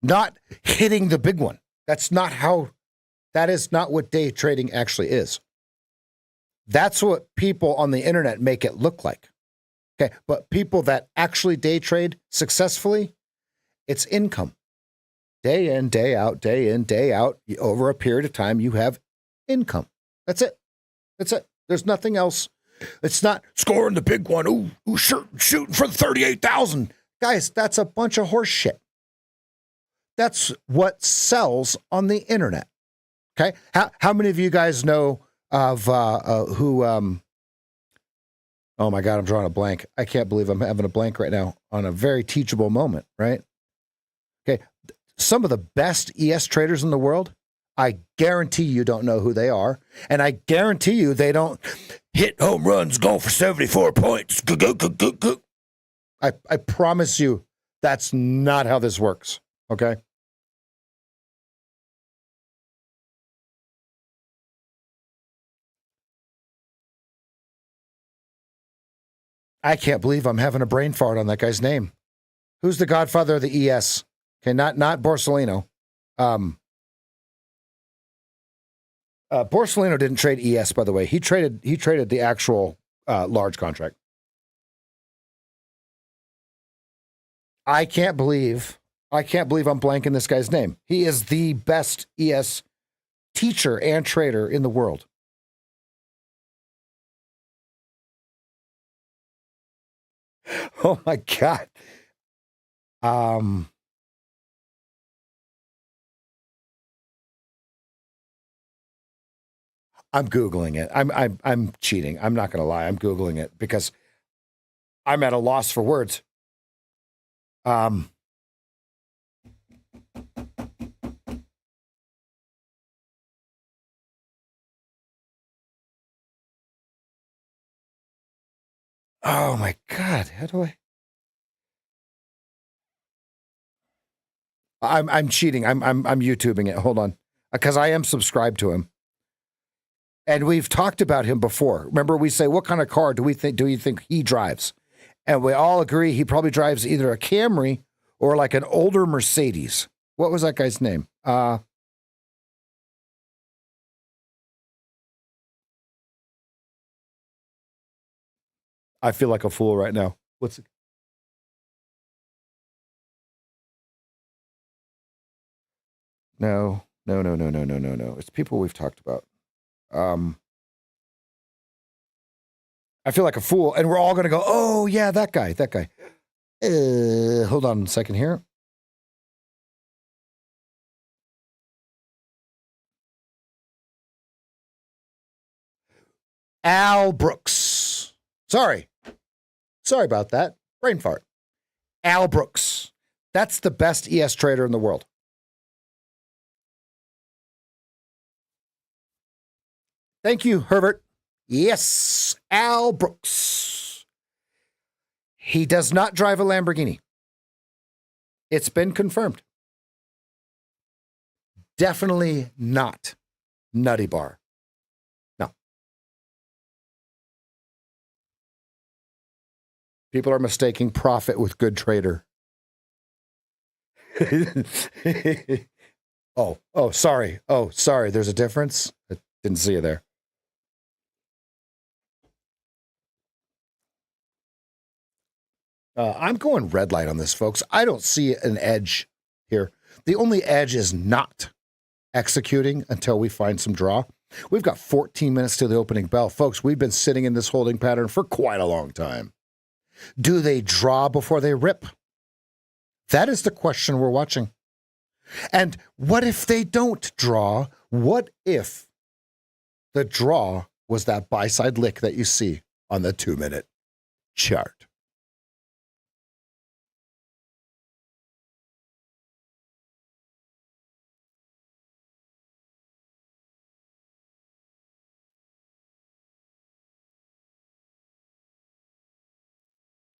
A: Not hitting the big one. That is not what day trading actually is. That's what people on the internet make it look like. Okay. But people that actually day trade successfully, it's income. Day in, day out, day in, day out. Over a period of time, you have income. That's it. That's it. There's nothing else. It's not scoring the big one. Ooh, shooting for the 38,000. Guys, that's a bunch of horse shit. That's what sells on the internet. Okay. How many of you guys know of who? Oh my God, I'm drawing a blank. I can't believe I'm having a blank right now on a very teachable moment, right? Okay. Some of the best ES traders in the world, I guarantee you don't know who they are. And I guarantee you they don't hit home runs, go for 74 points. I promise you that's not how this works. Okay. I can't believe I'm having a brain fart on that guy's name. Who's the godfather of the ES? Okay, not Borsellino. Borsellino didn't trade ES, by the way. He traded the actual large contract. I can't believe I'm blanking this guy's name. He is the best ES teacher and trader in the world. Oh my God. I'm Googling it. I'm cheating. I'm not going to lie. I'm Googling it because I'm at a loss for words. Oh my God. How do I'm cheating. I'm YouTubing it. Hold on. Because I am subscribed to him. And we've talked about him before. Remember, we say, what kind of car do you think he drives? And we all agree he probably drives either a Camry or like an older Mercedes. What was that guy's name? I feel like a fool right now. What's it? No. It's people we've talked about. I feel like a fool, and we're all going to go, oh, yeah, that guy. Hold on a second here. Al Brooks. Sorry about that. Brain fart. Al Brooks. That's the best ES trader in the world. Thank you, Herbert. Yes, Al Brooks. He does not drive a Lamborghini. It's been confirmed. Definitely not Nutty Bar. No. People are mistaking profit with good trader. Oh, sorry. There's a difference. I didn't see you there. I'm going red light on this, folks. I don't see an edge here. The only edge is not executing until we find some draw. We've got 14 minutes to the opening bell. Folks, we've been sitting in this holding pattern for quite a long time. Do they draw before they rip? That is the question we're watching. And what if they don't draw? What if the draw was that buy-side lick that you see on the 2-minute chart?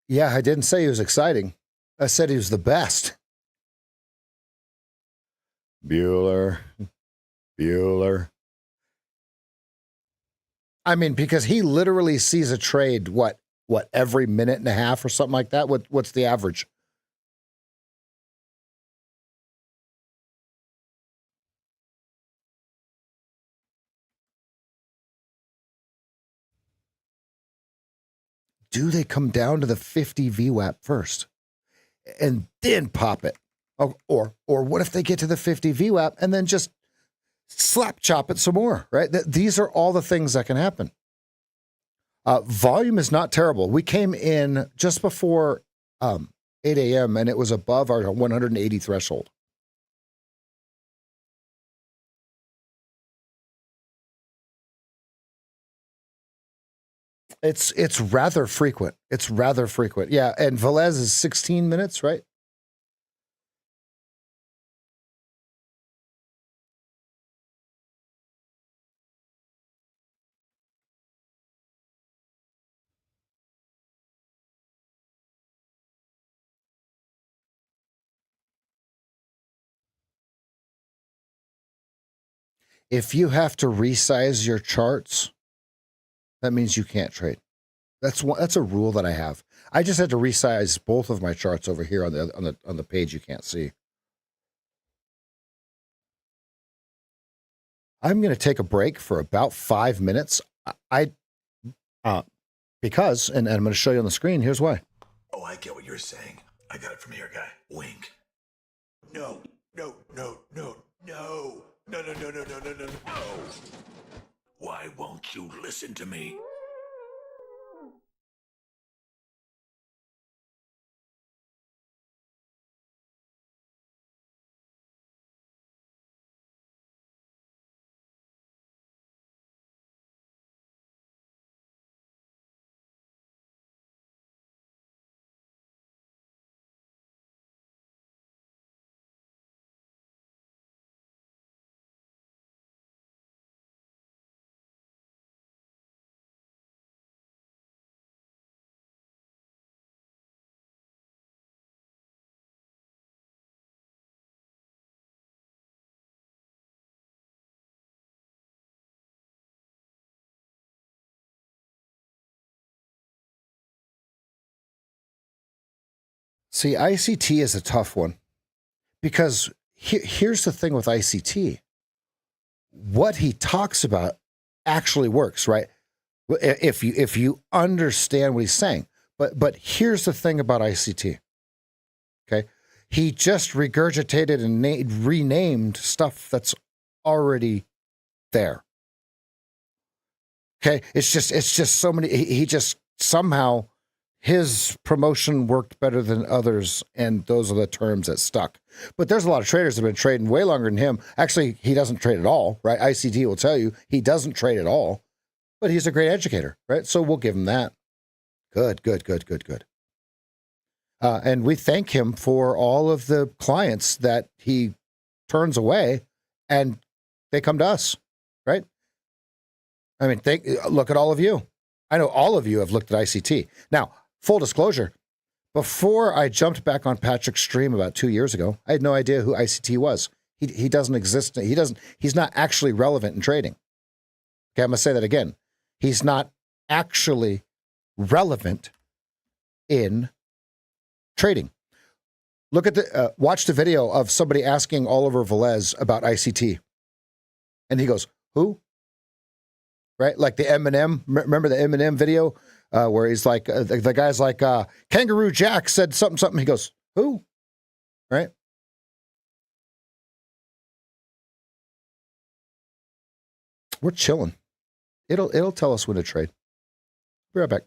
A: Yeah, I didn't say he was exciting. I said he was the best. Bueller. I mean, because he literally sees a trade, what, every minute and a half or something like that? What's the average? do they come down to the 50 VWAP first and then pop it? Or what if they get to the 50 VWAP and then just slap chop it some more, right? These are all the things that can happen. Volume is not terrible. We came in just before 8 a.m. and it was above our 180 threshold. It's rather frequent. It's rather frequent. Yeah, and Velez is 16 minutes, right? If you have to resize your charts, that means you can't trade. That's a rule that I have. I just had to resize both of my charts over here on the page you can't see. I'm going to take a break for about 5 minutes. Because I'm going to show you on the screen. Here's why.
B: Oh, I get what you're saying. I got it from here, guy. Wink. No, no, no, no, no, no, no, no, no, no, no, no, no. Why won't you listen to me?
A: See, ICT is a tough one because here's the thing with ICT. What he talks about actually works, right? If you understand what he's saying. But here's the thing about ICT. Okay? He just regurgitated and renamed stuff that's already there. Okay? It's just so many he just somehow his promotion worked better than others, and those are the terms that stuck. But there's a lot of traders that have been trading way longer than him. Actually, he doesn't trade at all, right? ICT will tell you he doesn't trade at all, but he's a great educator, right? So we'll give him that. Good. And we thank him for all of the clients that he turns away, and they come to us, right? I mean, look at all of you. I know all of you have looked at ICT. Now, full disclosure, before I jumped back on Patrick's stream about 2 years ago, I had no idea who ICT was. He doesn't exist. He's not actually relevant in trading. Okay, I'm going to say that again. He's not actually relevant in trading. Look at watch the video of somebody asking Oliver Velez about ICT. And he goes, who? Right? Like the Eminem, remember the Eminem video where he's like, the guy's like, Kangaroo Jack said something. He goes, who? Right? We're chilling. It'll tell us when to trade. Be right back.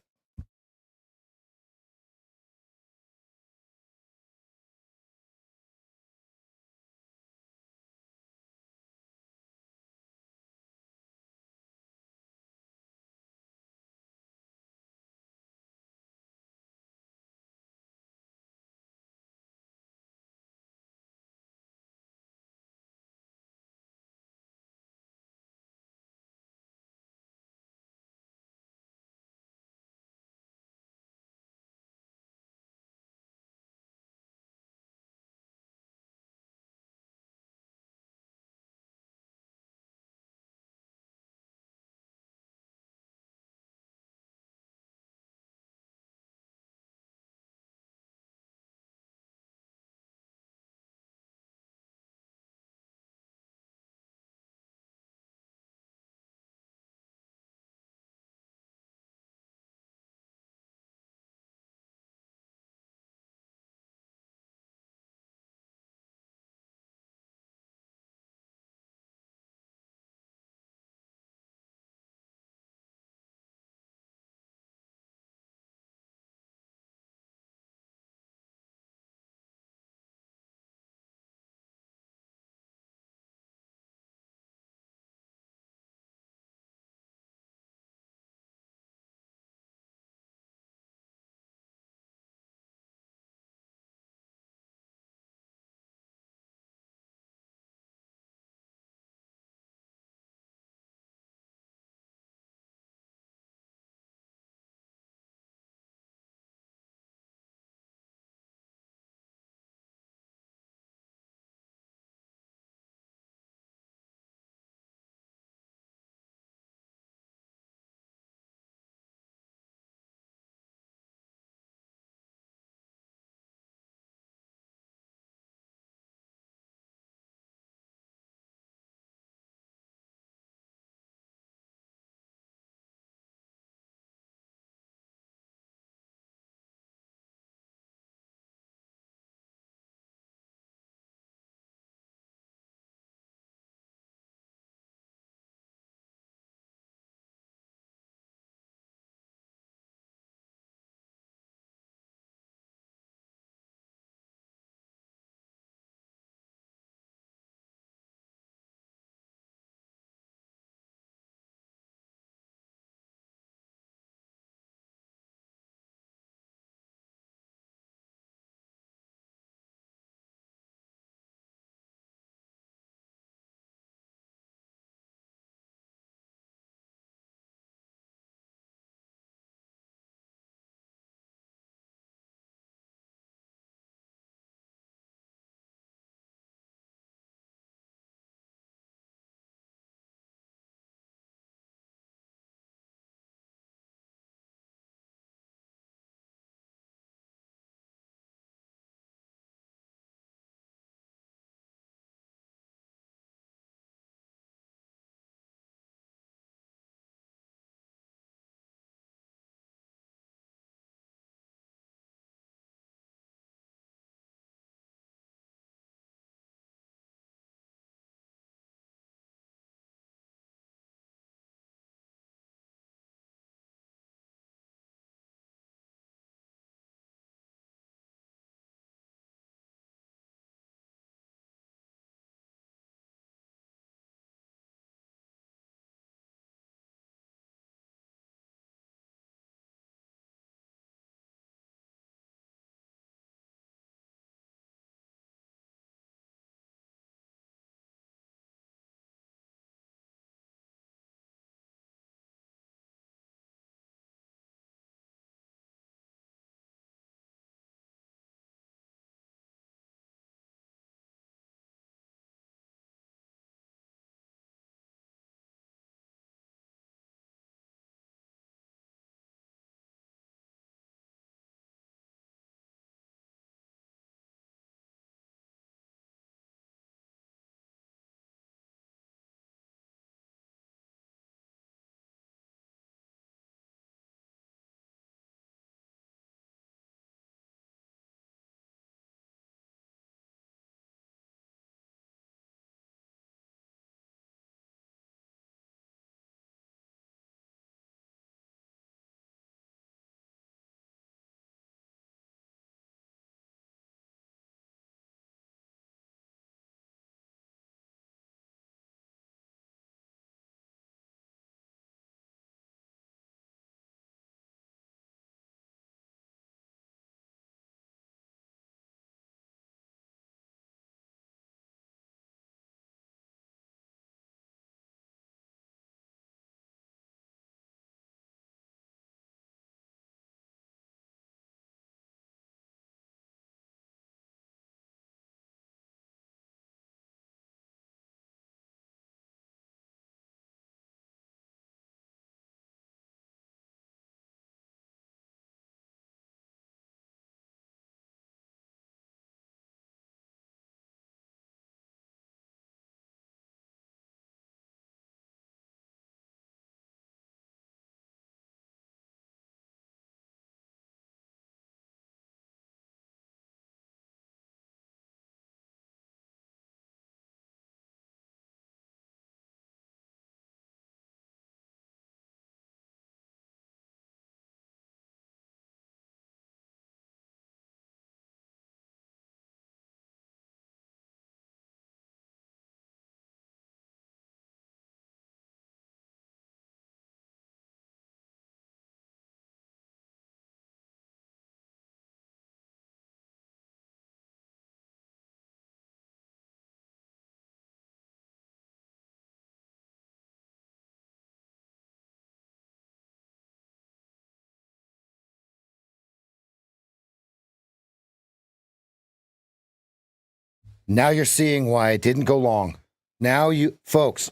A: Now you're seeing why it didn't go long. Now you, folks,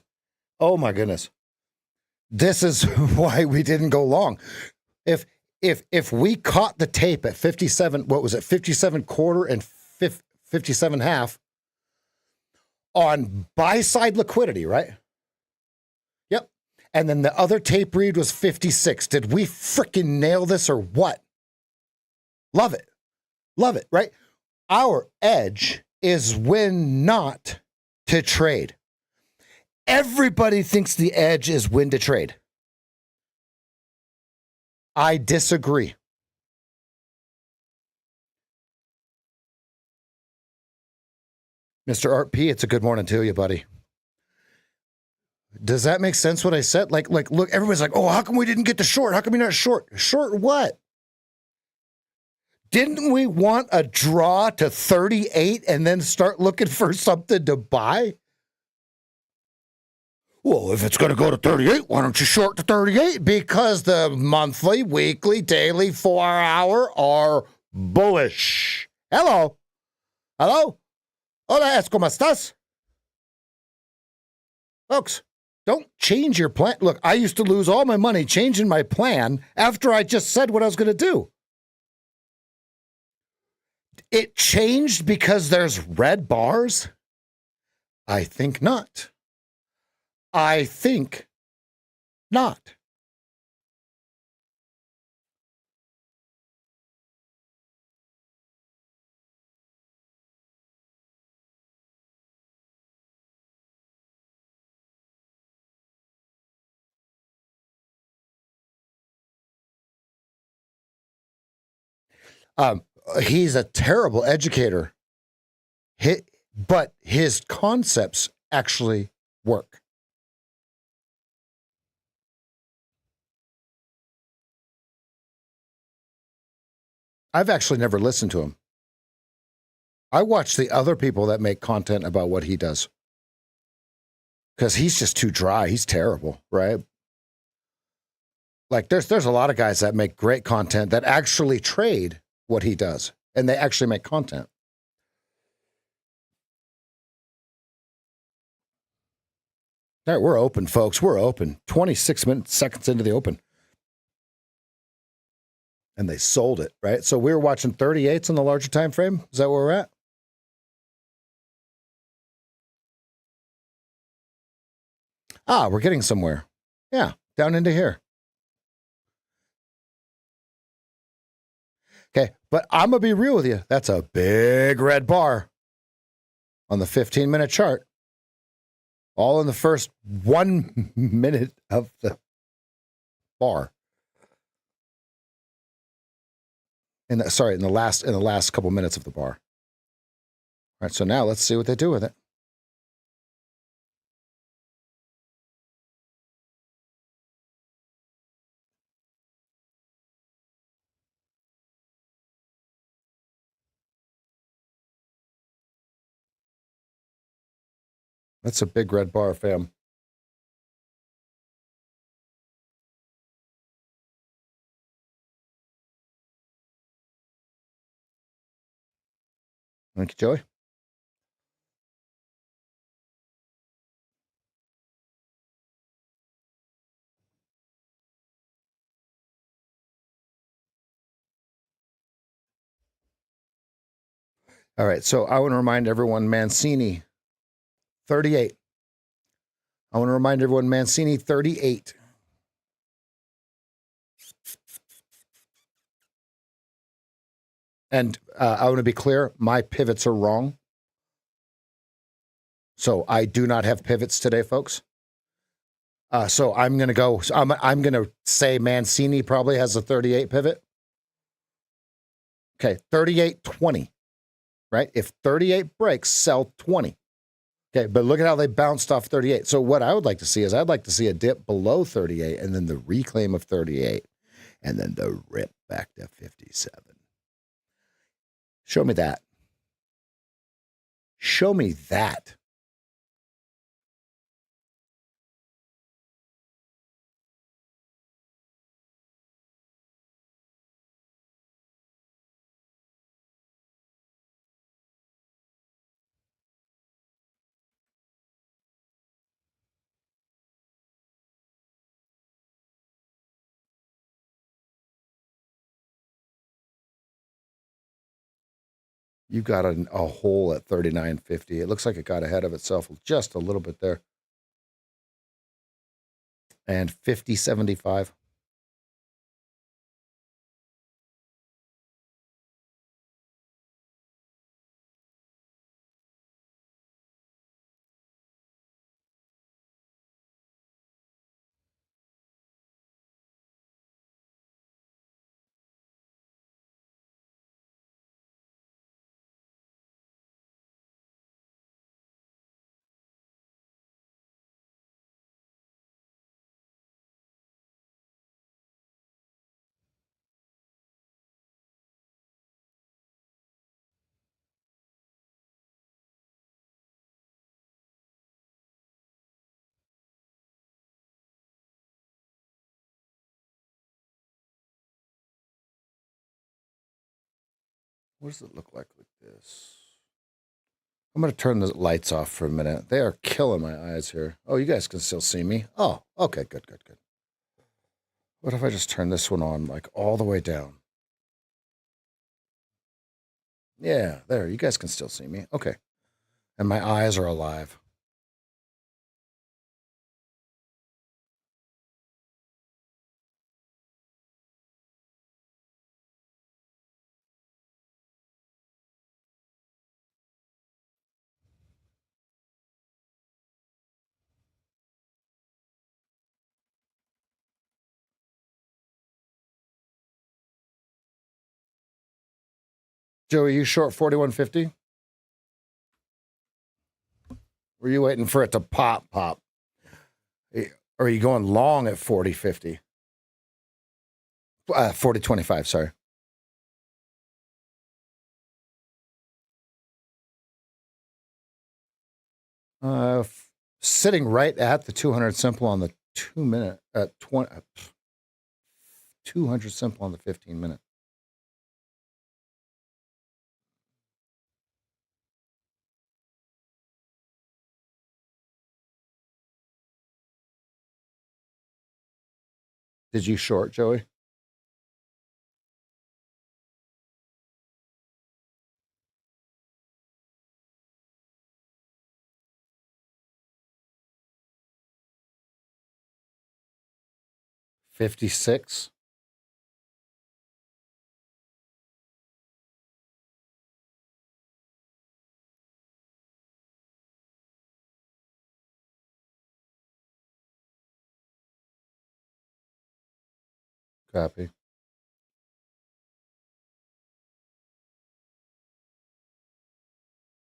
A: oh my goodness. This is why we didn't go long. If we caught the tape at 57, what was it, 57 quarter and 57 half on buy side liquidity, right? Yep. And then the other tape read was 56. Did we freaking nail this or what? Love it. Love it, right? Our edge is when not to trade. Everybody thinks the edge is when to trade. I disagree. Mr. Art P, it's a good morning to you, buddy. Does that make sense what I said? Like, look, everybody's like, oh, how come we didn't get the short? How come you're not short? Short what? Didn't we want a draw to 38 and then start looking for something to buy? Well, if it's going to go to 38, why don't you short to 38? Because the monthly, weekly, daily, 4-hour are bullish. Hello. Hello. Hola, es como estás? Folks, don't change your plan. Look, I used to lose all my money changing my plan after I just said what I was going to do. It changed because there's red bars? I think not. I think not. He's a terrible educator, but his concepts actually work. I've actually never listened to him. I watch the other people that make content about what he does because he's just too dry. He's terrible, right? Like there's a lot of guys that make great content that actually trade what he does, and they actually make content. All right, we're open, folks. We're open. 26 seconds into the open. And they sold it, right? So we were watching 38s in the larger time frame. Is that where we're at? Ah, we're getting somewhere. Yeah, down into here. Okay, but I'm going to be real with you. That's a big red bar on the 15-minute chart. All in the first 1 minute of the bar. In the last couple minutes of the bar. All right, so now let's see what they do with it. That's a big red bar, fam. Thank you, Joey. All right, so I want to remind everyone, Mancini, 38. I want to remind everyone, Mancini, 38. And I want to be clear, my pivots are wrong. So I do not have pivots today, folks. So I'm going to go, I'm going to say Mancini probably has a 38 pivot. Okay, 38.20, right? If 38 breaks, sell 20. Okay, but look at how they bounced off 38. So what I would like to see is I'd like to see a dip below 38 and then the reclaim of 38 and then the rip back to 57. Show me that. Show me that. You got a hole at 39.50. It looks like it got ahead of itself just a little bit there. And 50.75. What does it look like this? I'm going to turn the lights off for a minute. They are killing my eyes here. Oh, you guys can still see me. Oh, okay, good. What if I just turn this one on, like all the way down? Yeah, there. You guys can still see me. Okay. And my eyes are alive. Joey, you short 41.50? Were you waiting for it to pop? Or are you going long at 40.50? 40.25, sorry. Sitting right at the 200 simple on the 2 minute, 200 simple on the 15 minute. Did you short, Joey? $56. Copy.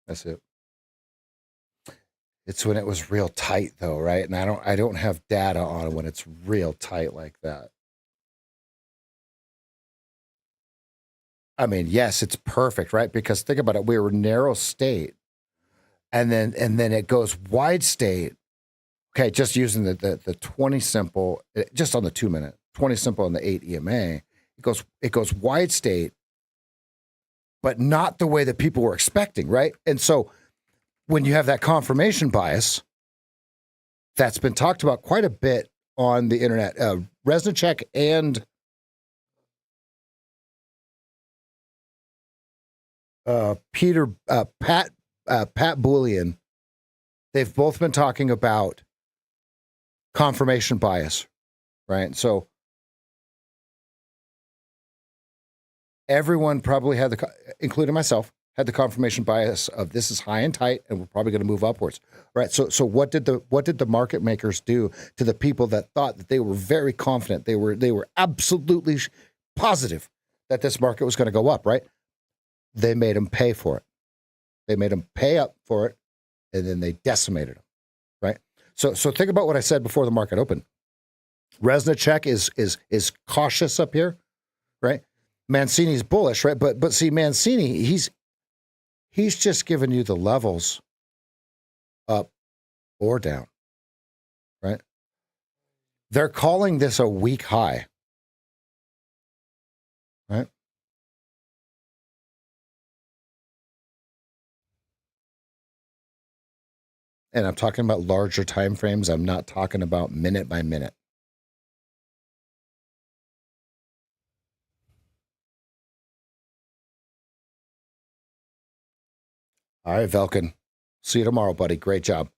A: That's it. It's when it was real tight though, right? And I don't have data on when it's real tight like that. I mean, yes, it's perfect, right? Because think about it, we were narrow state and then it goes wide state. Okay, just using the 20 simple, just on the 2 minute, 20 simple on the 8 EMA, it goes wide state, but not the way that people were expecting, right? And so when you have that confirmation bias, that's been talked about quite a bit on the internet. Resnicek and Pat Boolean, they've both been talking about confirmation bias, right? So everyone probably had including myself, had the confirmation bias of this is high and tight, and we're probably going to move upwards, right? So what did the market makers do to the people that thought that they were very confident, they were absolutely positive that this market was going to go up, right? They made them pay for it. They made them pay up for it, and then they decimated them, right? So think about what I said before the market opened. Resnicek is cautious up here, right? Mancini's bullish, right? But see, Mancini, he's just giving you the levels up or down, right? They're calling this a weak high, right? And I'm talking about larger time frames. I'm not talking about minute by minute. All right, Velkin. See you tomorrow, buddy. Great job.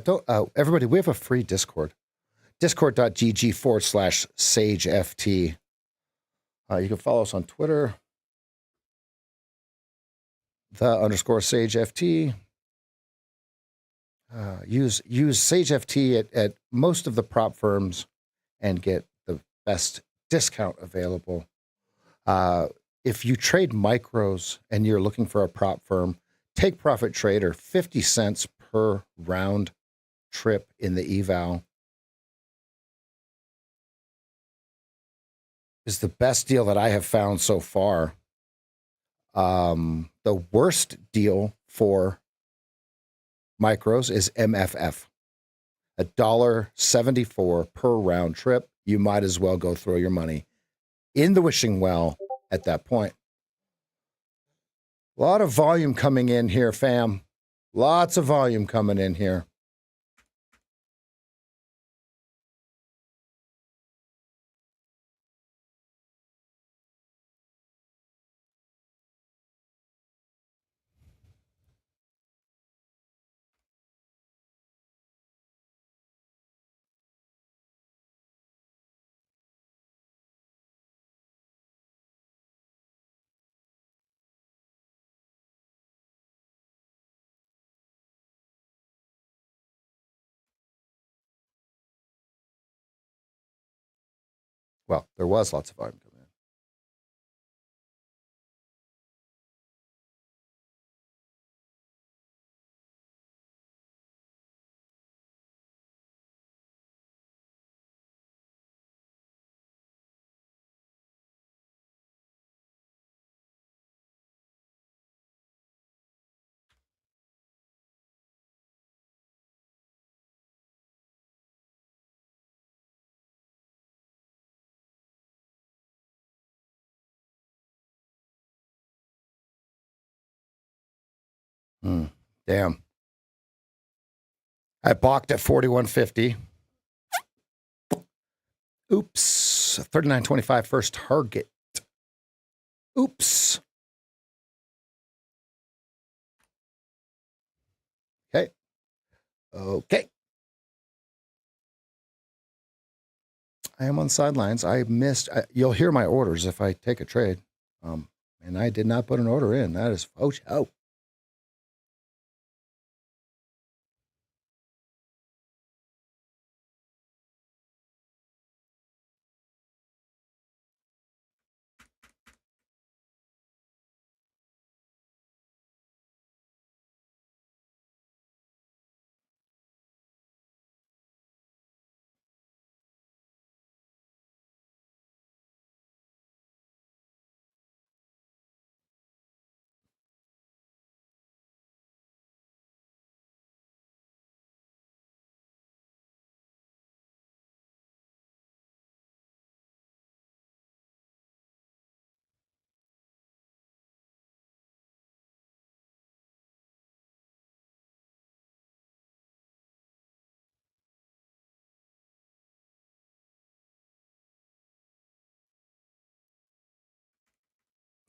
A: Don't everybody, we have a free Discord. Discord.gg/SageFT. You can follow us on Twitter, _SageFT. Use SageFT at most of the prop firms and get the best discount available. If you trade micros and you're looking for a prop firm, Take Profit Trader, 50 cents per round trip in the eval is the best deal that I have found so far. The worst deal for micros is MFF, $1.74 per round trip. You might as well go throw your money in the wishing well at that point. A lot of volume coming in here, fam. Lots of volume coming in here. Well, there was lots of volume coming in. Damn. I balked at 41.50. Oops. 39.25 first target. Oops. Okay. Okay. I am on the sidelines. I missed. You'll hear my orders if I take a trade. And I did not put an order in. That is oh.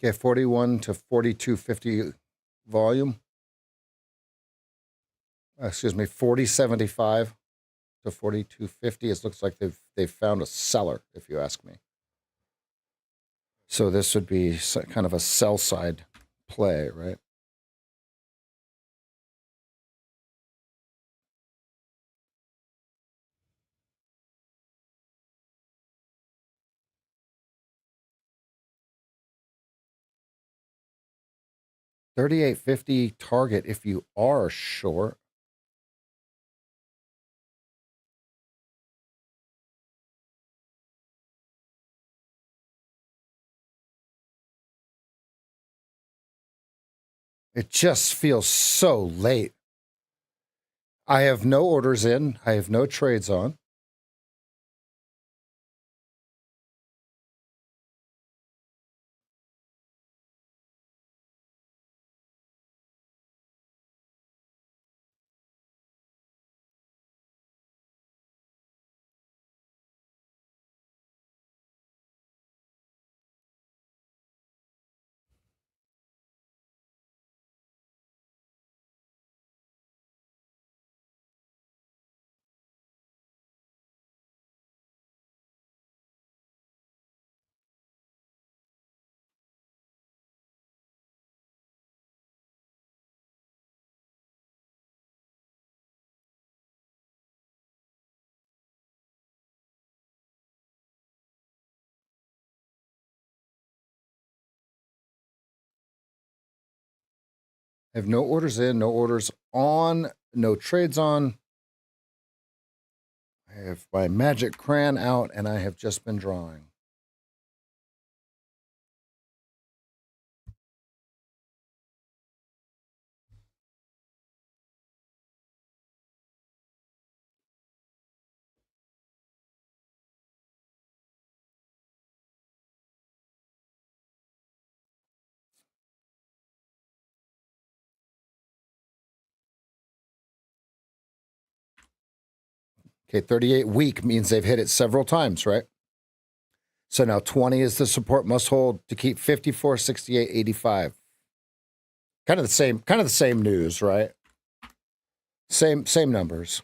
A: Okay, 41 to 42.50 volume. Excuse me, 40.75 to 42.50. It looks like they've found a seller, if you ask me. So this would be kind of a sell side play, right? $38.50 target if you are short. It just feels so late. I have no orders in. I have no trades on. I have no orders in, no orders on, no trades on. I have my magic crayon out, and I have just been drawing. Okay, 38 weak means they've hit it several times, right? So now 20 is the support must hold to keep 54, 68, 85. Kind of the same news, right? Same numbers.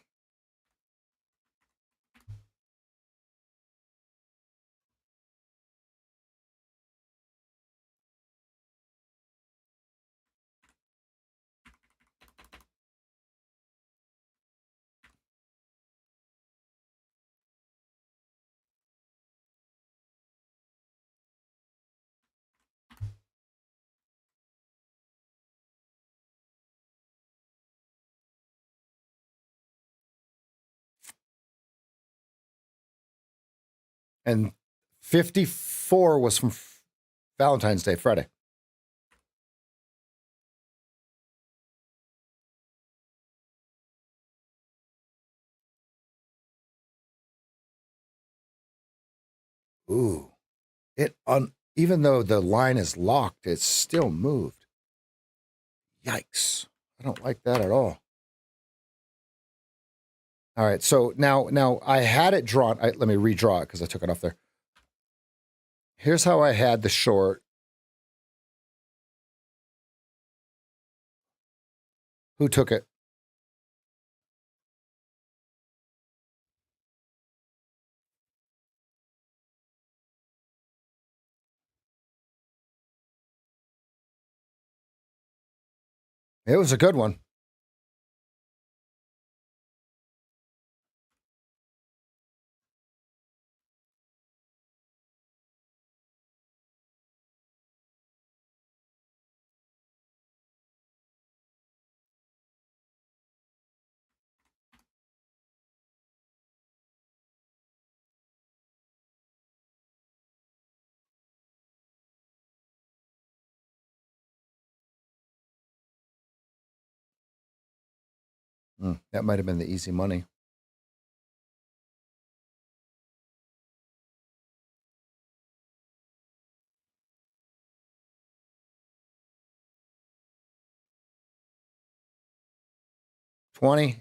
A: And 54 was from Valentine's Day, Friday. Ooh. Even though the line is locked, it's still moved. Yikes. I don't like that at all. All right, so now I had it drawn. Let me redraw it because I took it off there. Here's how I had the short. Who took it? It was a good one. That might have been the easy money.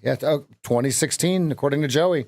A: Yeah, 2016, according to Joey.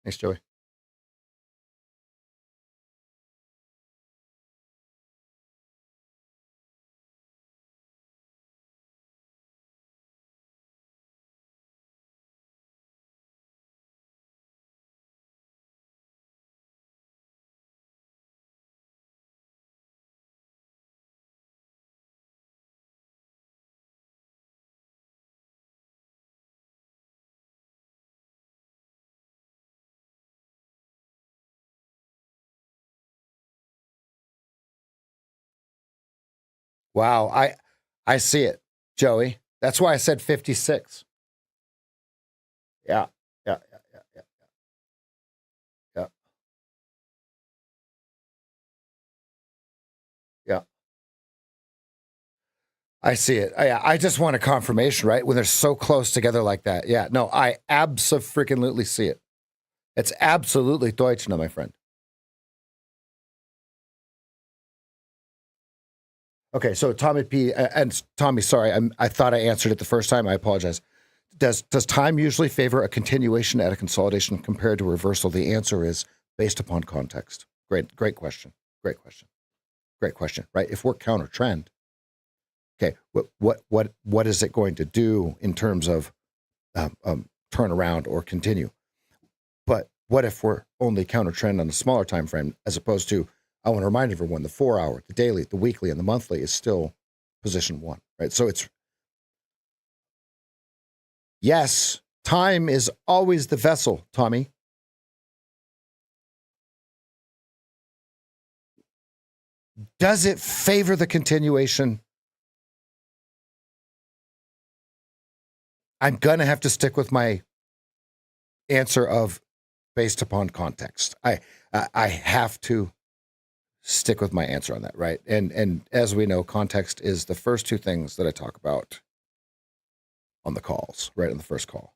A: Thanks, Joey. Wow, I see it, Joey. That's why I said 56. Yeah, yeah, yeah, yeah, yeah, yeah, yeah. I see it. I just want a confirmation, right? When they're so close together like that. Yeah, no, I absolutely see it. It's absolutely Deutschland, my friend. Okay, so Tommy P and Tommy, sorry, I thought I answered it the first time. I apologize. Does time usually favor a continuation at a consolidation compared to a reversal? The answer is based upon context. Great question. Great question. Great question. Right? If we're counter trend, okay, what is it going to do in terms of turn around or continue? But what if we're only counter trend on the smaller time frame, as opposed to, I want to remind everyone, the 4 hour, the daily, the weekly, and the monthly is still position one, right? So it's, yes, time is always the vessel, Tommy. Does it favor the continuation? I'm going to have to stick with my answer of based upon context. I have to stick with my answer on that, right? And as we know, context is the first two things that I talk about on the calls, right? On the first call.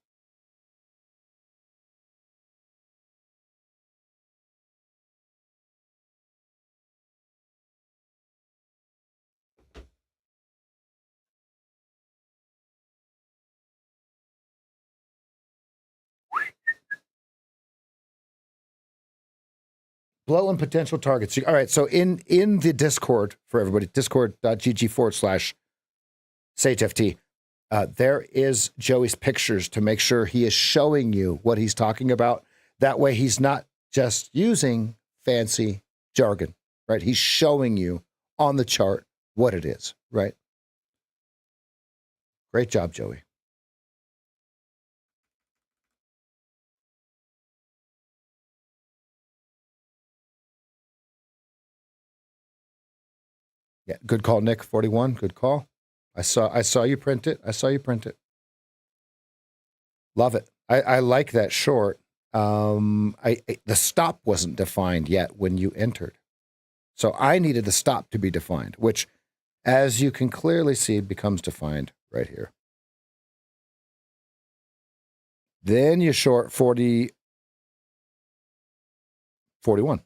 A: Blow and potential targets. All right. So in the Discord for everybody, discord.gg/SageFT, there is Joey's pictures to make sure he is showing you what he's talking about. That way he's not just using fancy jargon, right? He's showing you on the chart what it is, right? Great job, Joey. Yeah, good call, Nick. 41. Good call. I saw you print it. I saw you print it. Love it. I like that short. The stop wasn't defined yet when you entered. So I needed the stop to be defined, which, as you can clearly see, becomes defined right here. Then you short 40, 41.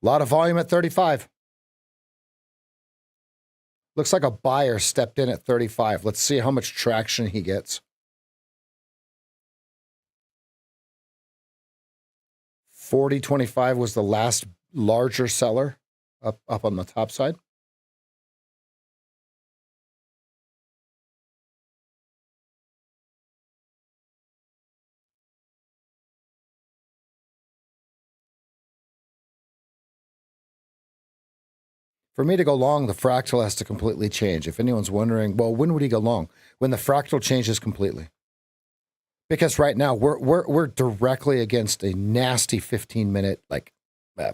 A: A lot of volume at 35. Looks like a buyer stepped in at 35. Let's see how much traction he gets. 40.25 was the last larger seller up on the top side. For me to go long, the fractal has to completely change. If anyone's wondering, well, when would he go long? When the fractal changes completely. Because right now we're directly against a nasty 15-minute Mr.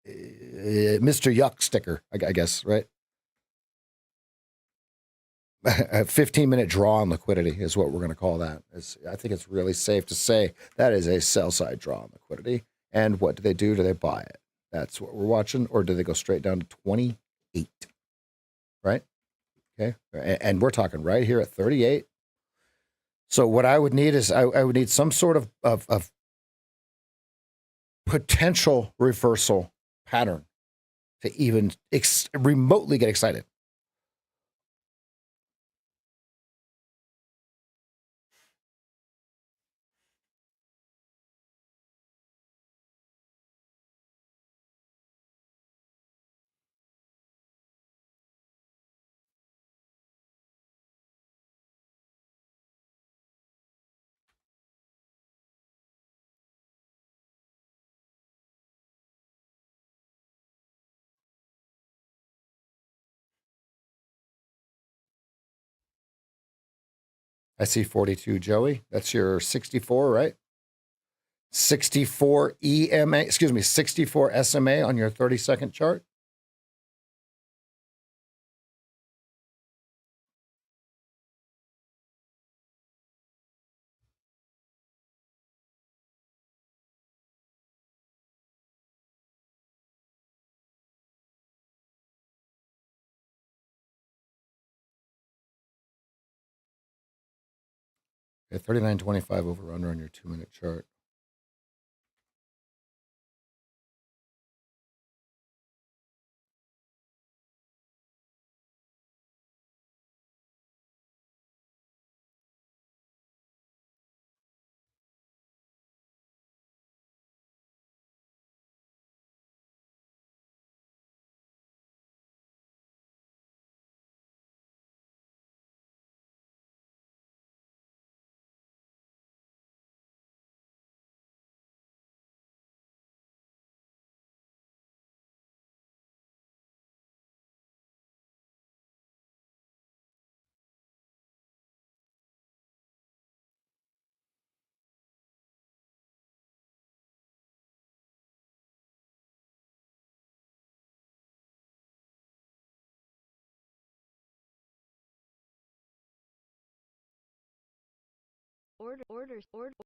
A: Yuck sticker, I guess, right? A 15-minute draw on liquidity is what we're going to call that. I think it's really safe to say that is a sell side draw on liquidity. And what do? Do they buy it? That's what we're watching. Or do they go straight down to 28? Right? Okay. And we're talking right here at 38. So what I would need is I would need some sort of potential reversal pattern to even remotely get excited. I see 42, Joey. That's your 64, right? 64 64 SMA on your 30-second chart. Okay, 39.25 over under on your 2-minute chart.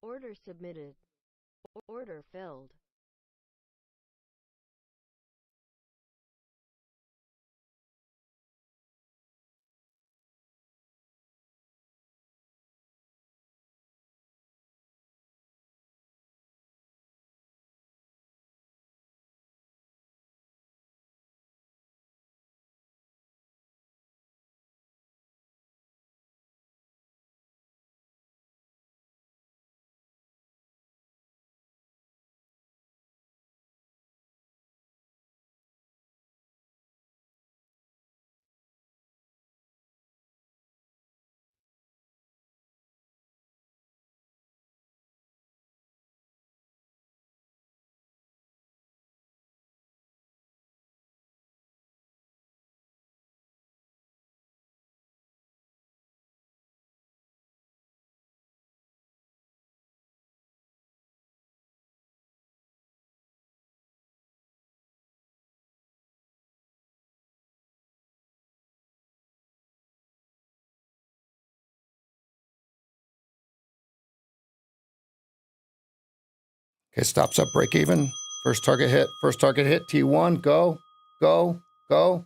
C: Order submitted. Order filled.
A: Okay, stops up, break even. First target hit. First target hit. T1. Go, go, go.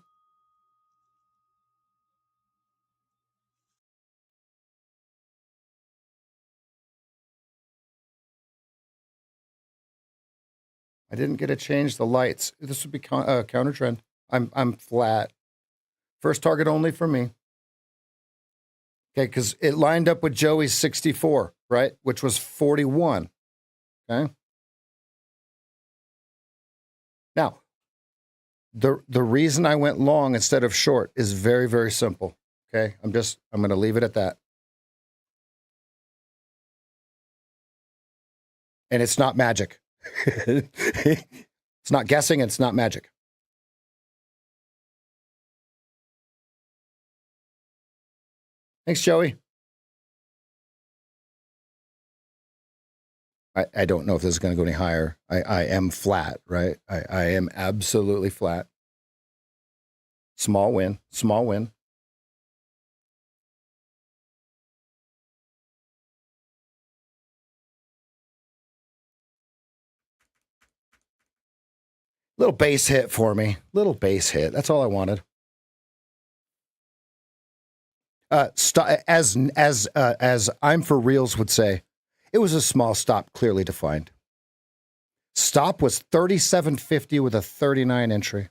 A: I didn't get to change the lights. This would be counter trend. I'm flat. First target only for me. Okay, because it lined up with Joey's 64, right? Which was 41. Okay. Now, the reason I went long instead of short is very, very simple. Okay. I'm going to leave it at that. And it's not magic. It's not guessing. It's not magic. Thanks, Joey. I don't know if this is going to go any higher. I am flat, right? I am absolutely flat. Small win, small win. Little base hit for me. Little base hit. That's all I wanted. As I'm for reals would say, it was a small stop, clearly defined. Stop was 37.50 with a 39 entry.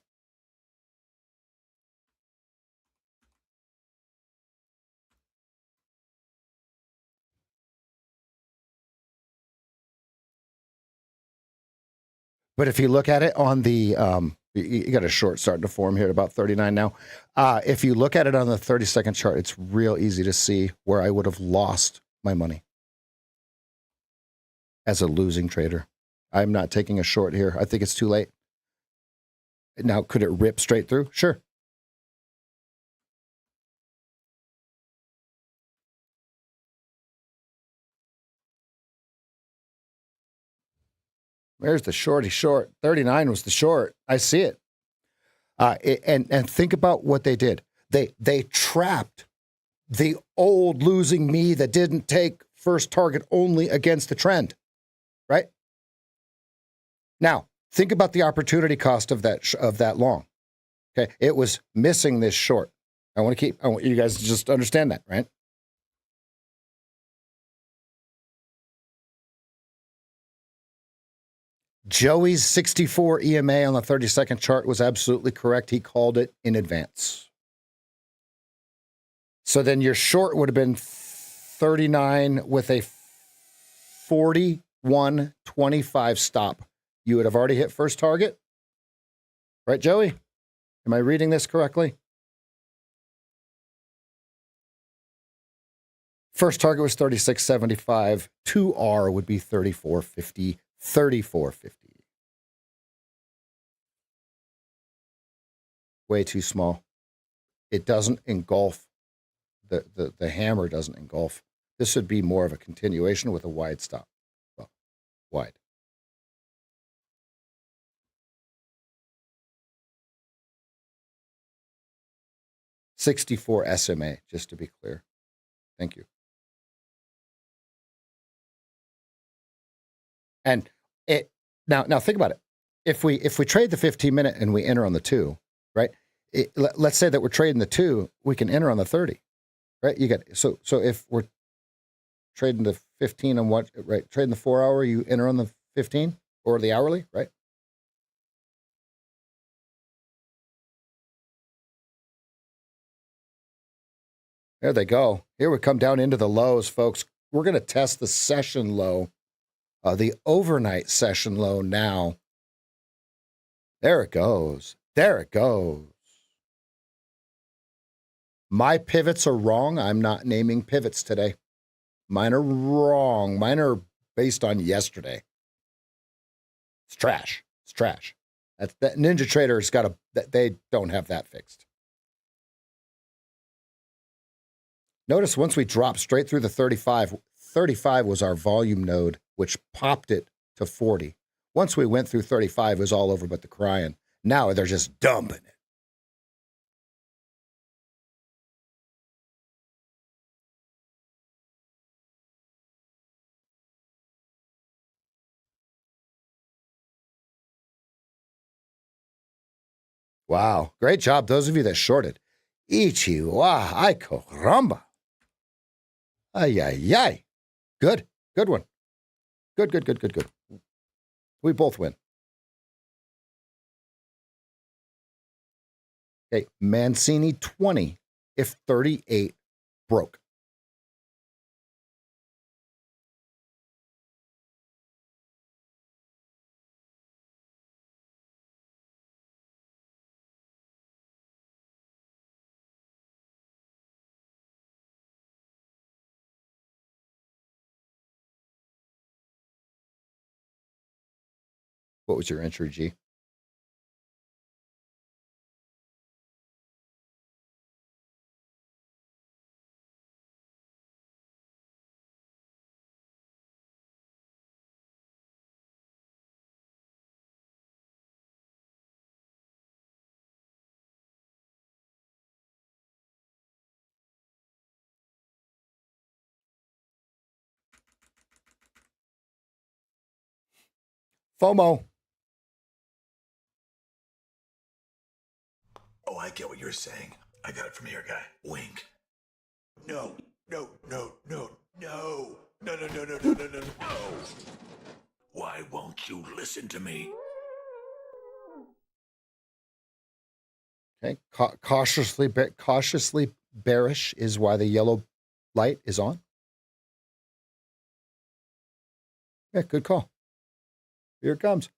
A: But if you look at it on the, you got a short starting to form here at about 39 now. If you look at it on the 30-second chart, it's real easy to see where I would have lost my money as a losing trader. I'm not taking a short here. I think it's too late. Now, could it rip straight through? Sure. There's the shorty short. 39 was the short. I see it. And think about what they did. They trapped the old losing me that didn't take first target only against the trend, right? Now, think about the opportunity cost of that long. Okay, it was missing this short. I want you guys to just understand that, right? Joey's 64 EMA on the 30-second chart was absolutely correct. He called it in advance. So then your short would have been 39 with a 41.25 stop. You would have already hit first target. Right, Joey? Am I reading this correctly? First target was 36.75. 2R would be 34.50. 34.50. Way too small. It doesn't engulf. The hammer doesn't engulf. This would be more of a continuation with a wide stop. Well, wide. $64 SMA, just to be clear. Thank you. And now think about it. If we trade the 15-minute and we enter on the 2, right? Let's say that we're trading the 2, we can enter on the 30, right? You get so if we're trading the 15 and what, right? Trading the 4 hour, you enter on the 15 or the hourly, right? There they go. Here we come down into the lows, folks. We're going to test the session low, the overnight session low now. There it goes. There it goes. My pivots are wrong. I'm not naming pivots today. Mine are wrong. Mine are based on yesterday. It's trash. It's trash. That Ninja Trader's got they don't have that fixed. Notice once we dropped straight through the 35, 35 was our volume node, which popped it to 40. Once we went through 35, it was all over but the crying. Now they're just dumping it. Wow. Great job. Those of you that shorted. Ichiwa, ay caramba. Ay, ay, ay. Good. Good one. Good. We both win. Okay. Mancini 20 if 38 broke. What was your entry, G? FOMO.
B: Oh, I get what you're saying. I got it from here, guy. Wink. No. Why won't you listen to me?
A: Okay. Cautiously bearish is why the yellow light is on. Yeah, good call. Here it comes.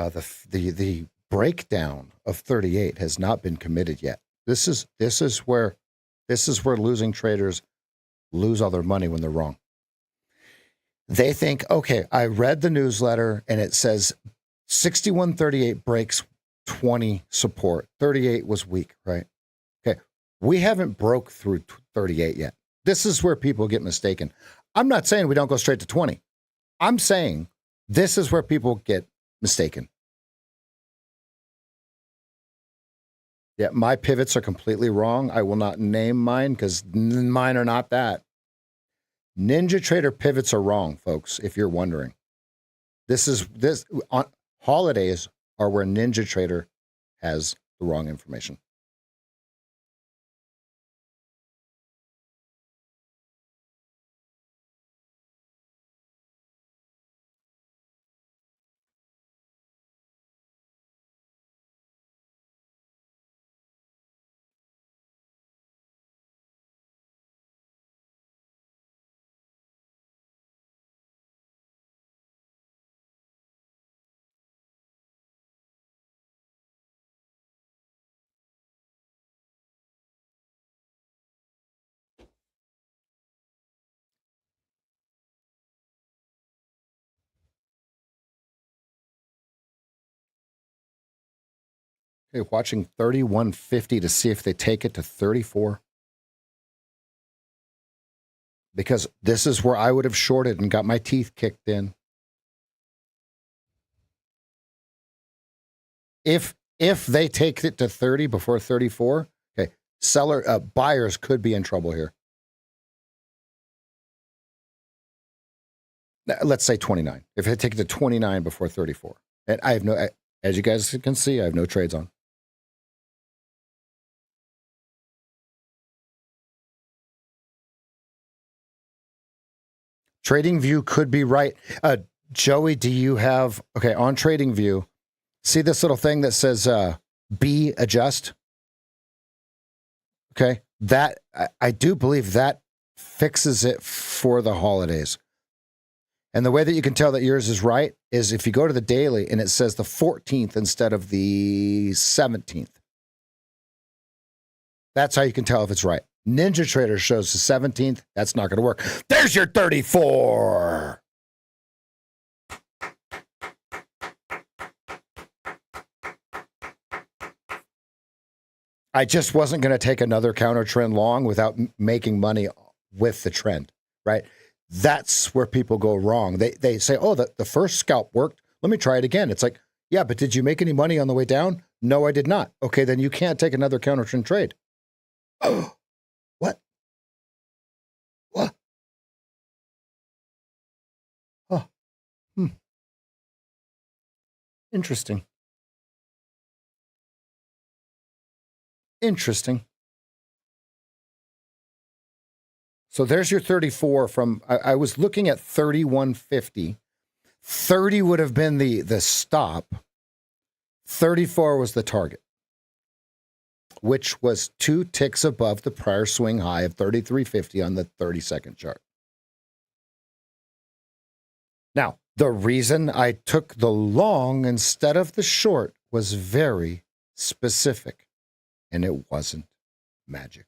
A: The breakdown of 38 has not been committed yet. This is where losing traders lose all their money when they're wrong. They think, okay, I read the newsletter and it says 6138 breaks 20 support. 38 was weak, right? Okay. We haven't broke through 38 yet. This is where people get mistaken. I'm not saying we don't go straight to 20. I'm saying this is where people get mistaken. Yeah, my pivots are completely wrong. I will not name mine because mine are not that. Ninja Trader pivots are wrong, folks, if you're wondering. This on holidays are where Ninja Trader has the wrong information. Okay, watching 3150 to see if they take it to 34. Because this is where I would have shorted and got my teeth kicked in. If they take it to 30 before 34, okay, buyers could be in trouble here. Let's say 29. If they take it to 29 before 34. And I have as you guys can see, I have no trades on. TradingView could be right. Joey, do you have, okay, on TradingView, see this little thing that says B adjust? Okay, that, I do believe that fixes it for the holidays. And the way that you can tell that yours is right is if you go to the daily and it says the 14th instead of the 17th. That's how you can tell if it's right. Ninja Trader shows the 17th. That's not going to work. There's your 34. I just wasn't going to take another counter trend long without making money with the trend, right? That's where people go wrong. They say, oh, the first scalp worked. Let me try it again. It's like, yeah, but did you make any money on the way down? No, I did not. Okay, then you can't take another counter trend trade. Oh, what? What? Oh, Interesting. Interesting. So there's your 34 from, I was looking at 3150. 30 would have been the stop. 34 was the target, which was 2 ticks above the prior swing high of 3350 on the 30-second chart. Now, the reason I took the long instead of the short was very specific, and it wasn't magic.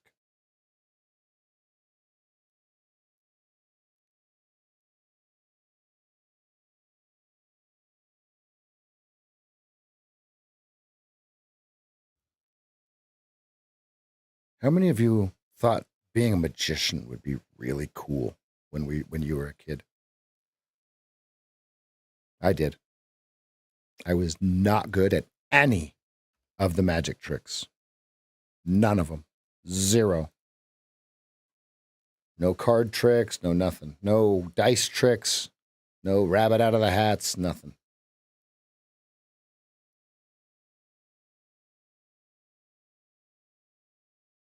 A: How many of you thought being a magician would be really cool when you were a kid? I did. I was not good at any of the magic tricks. None of them. Zero. No card tricks, no nothing. No dice tricks, no rabbit out of the hats, nothing.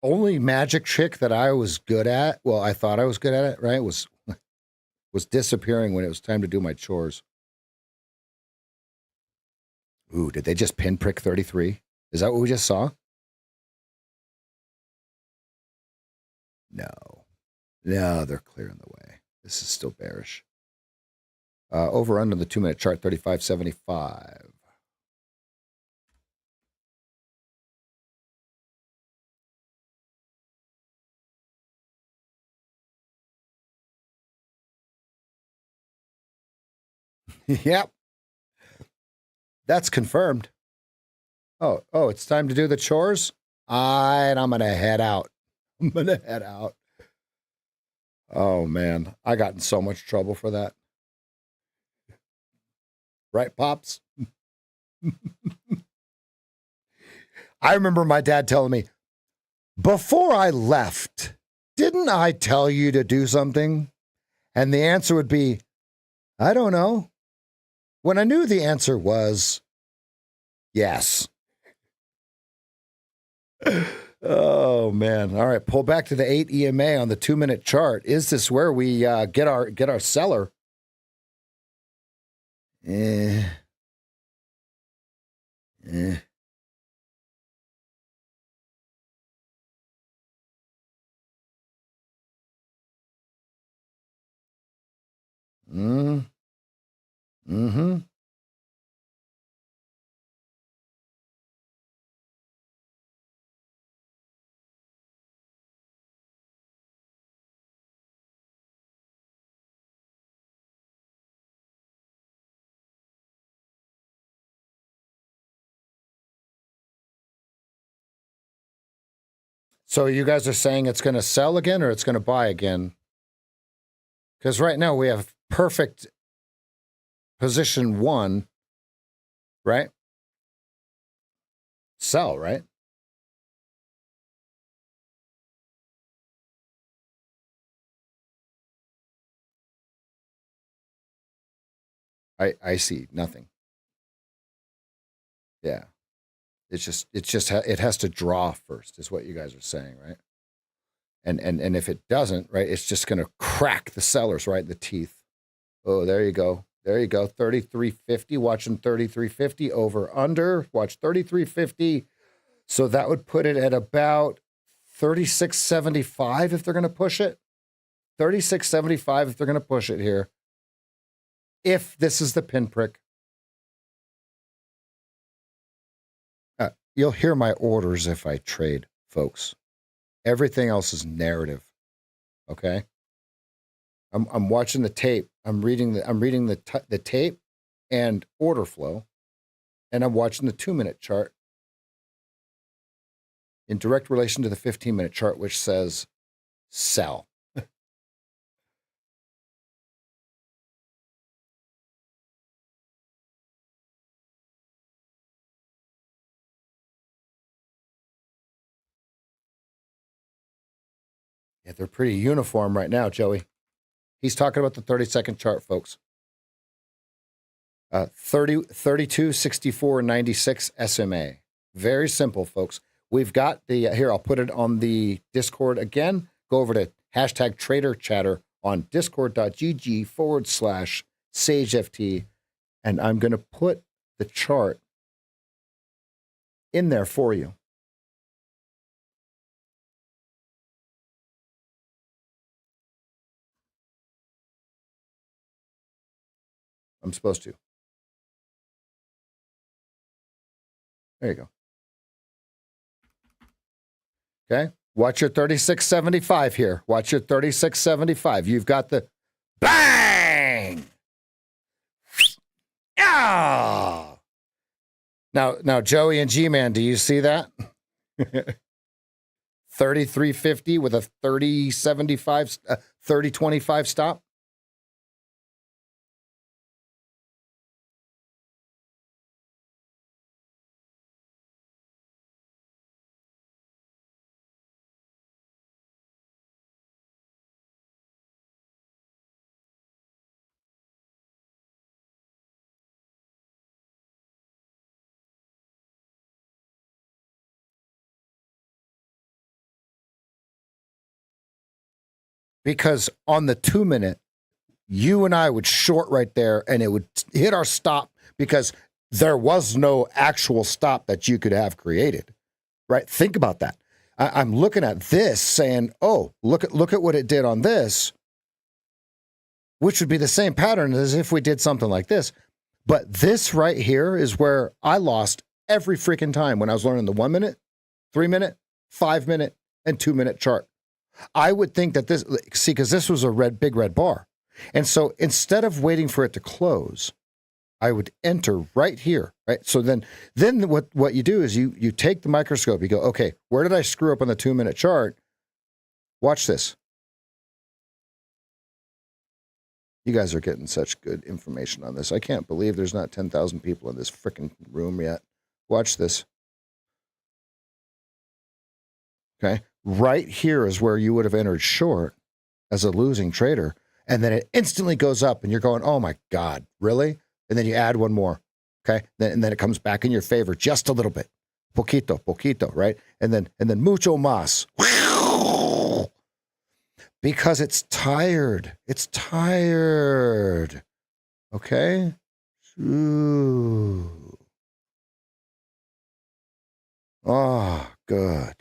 A: Only magic trick that I was good at, well, I thought I was good at it, right, was disappearing when it was time to do my chores. Ooh, did they just pinprick 33? Is that what we just saw? No, they're clearing the way. This is still bearish. Over under the 2-minute chart, 35.75. Yep. That's confirmed. Oh, it's time to do the chores? And I'm going to head out. Oh, man. I got in so much trouble for that. Right, Pops? I remember my dad telling me, before I left, didn't I tell you to do something? And the answer would be, I don't know. When I knew the answer was yes. Oh, man. All right, pull back to the 8 EMA on the 2-minute chart. Is this where we get our seller? Mm-hmm. So you guys are saying it's going to sell again or it's going to buy again? Because right now we have perfect position 1, right? Sell, right? I see nothing. Yeah. It has to draw first is what you guys are saying, right? And if it doesn't, right, it's just going to crack the sellers right in the teeth. Oh, there you go. 3350, watching 3350 over under. Watch 3350. So that would put it at about 3675 if they're going to push it. 3675 if they're going to push it here. If this is the pinprick. You'll hear my orders if I trade, folks. Everything else is narrative. Okay? I'm watching the tape. I'm reading the tape and order flow, and I'm watching the 2-minute chart in direct relation to the 15-minute chart, which says sell. Yeah, they're pretty uniform right now, Joey. He's talking about the 30-second chart, folks. 32, 64, 96 SMA. Very simple, folks. We've got the, here, I'll put it on the Discord again. Go over to hashtag Trader Chatter on discord.gg/SageFT. And I'm going to put the chart in there for you. I'm supposed to. There you go. Okay. Watch your 3675 here. Watch your 3675. You've got the bang. Yeah. Now, Joey and G-Man, do you see that? 3350 with a 3075, 3025 stop. Because on the 2-minute, you and I would short right there and it would hit our stop because there was no actual stop that you could have created, right? Think about that. I'm looking at this saying, oh, look at what it did on this, which would be the same pattern as if we did something like this. But this right here is where I lost every freaking time when I was learning the 1-minute, 3-minute, 5-minute, and 2-minute chart. I would think that because this was a big red bar. And so instead of waiting for it to close, I would enter right here, right? So then what you do is you take the microscope, you go, okay, where did I screw up on the 2-minute chart? Watch this. You guys are getting such good information on this. I can't believe there's not 10,000 people in this freaking room yet. Watch this. Okay. Right here is where you would have entered short as a losing trader. And then it instantly goes up and you're going, oh my God, really? And then you add one more. Okay. And then it comes back in your favor just a little bit. Poquito, right? And then mucho más. Because it's tired. It's tired. Okay? Ooh. Oh, good.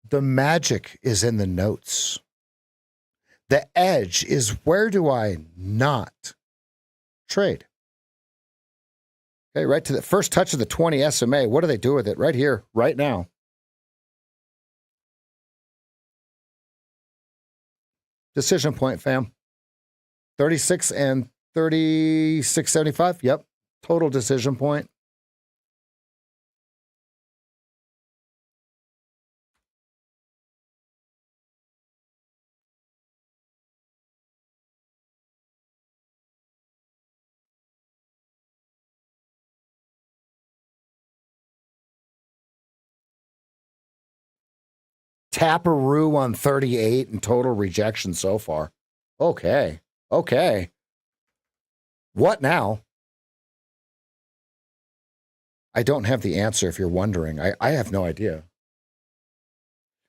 A: The magic is in the notes. The edge is where do I not trade? Okay, right to the first touch of the 20 SMA. What do they do with it? Right here, right now. Decision point, fam. 36 and 36.75. Yep. Total decision point. Taparoo on 38 and total rejection so far. Okay. What now? I don't have the answer if you're wondering. I have no idea.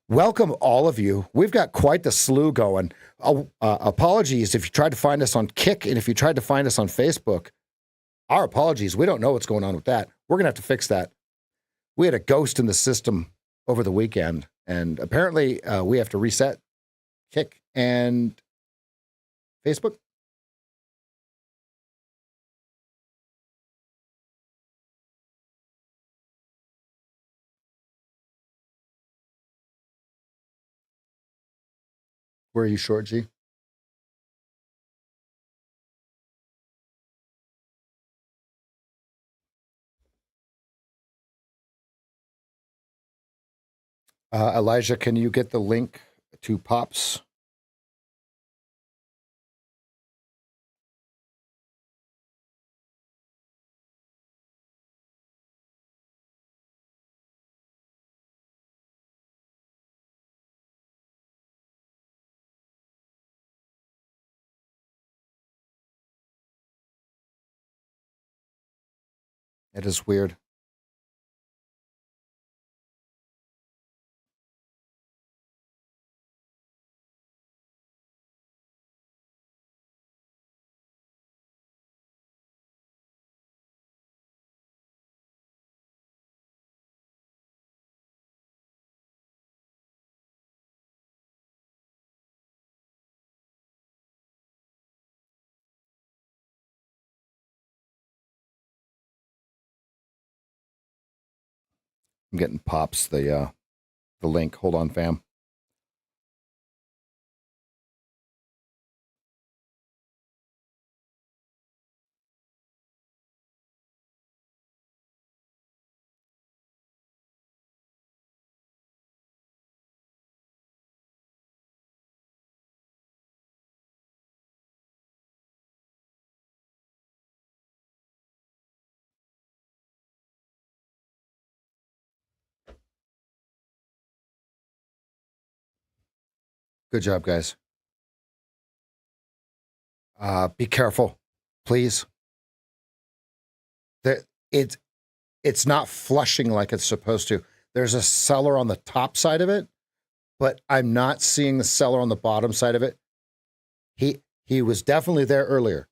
A: Welcome, all of you. We've got quite the slew going. Apologies if you tried to find us on Kick and if you tried to find us on Facebook. Our apologies. We don't know what's going on with that. We're going to have to fix that. We had a ghost in the system over the weekend, and apparently we have to reset Kick and Facebook. Where are you short, G? Elijah, can you get the link to Pops? It is weird. I'm getting Pops the link. Hold on, fam. Good job, guys. Be careful, please. It's not flushing like it's supposed to. There's a seller on the top side of it, but I'm not seeing the seller on the bottom side of it. He was definitely there earlier.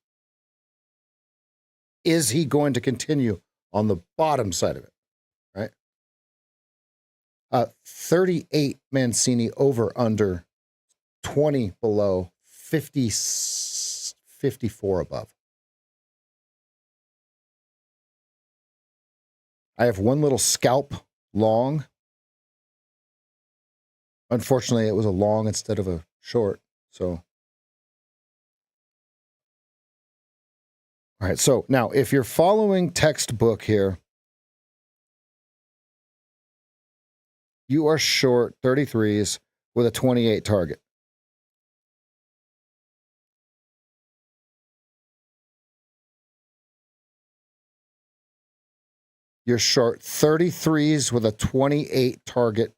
A: Is he going to continue on the bottom side of it? Right? 38 Mancini over under, 20 below, 54 above. I have one little scalp long. Unfortunately, it was a long instead of a short. So, all right. So now, if you're following textbook here, you are short 33s with a 28 target. You're short 33s with a 28 target.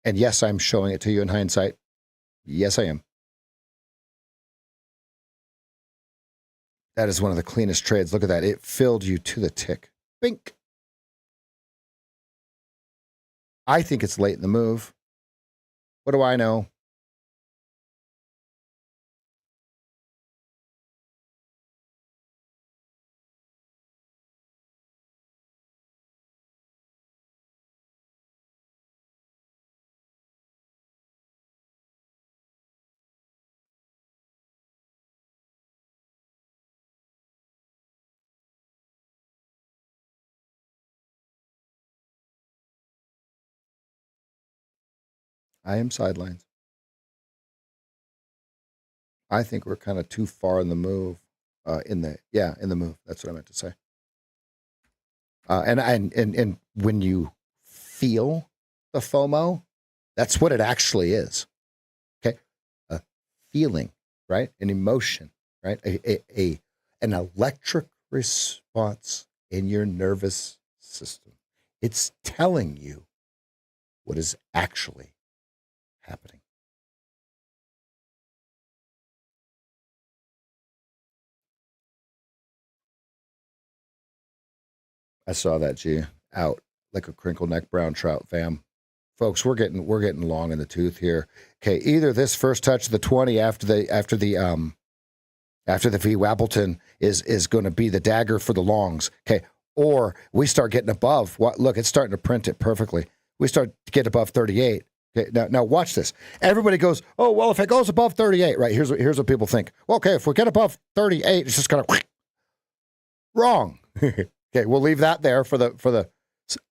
A: And yes, I'm showing it to you in hindsight. Yes, I am. That is one of the cleanest trades. Look at that. It filled you to the tick. Bink. I think it's late in the move. What do I know? I am sidelines. I think we're kind of too far in the move. In the move. That's what I meant to say. And when you feel the FOMO, that's what it actually is. Okay, a feeling, right? An emotion, right? An electric response in your nervous system. It's telling you what is actually happening. I saw that, G, out like a crinkle neck brown trout, fam. Folks, we're getting long in the tooth here. Okay, either this first touch of the 20 after the V Wappleton is going to be the dagger for the longs. Okay, or we start getting above. What? Look, it's starting to print it perfectly. We start to get above 38. Okay, now watch this. Everybody goes, oh well, if it goes above 38, right? Here's what people think. Well, okay, if we get above 38, it's just gonna wrong. Okay, we'll leave that there for the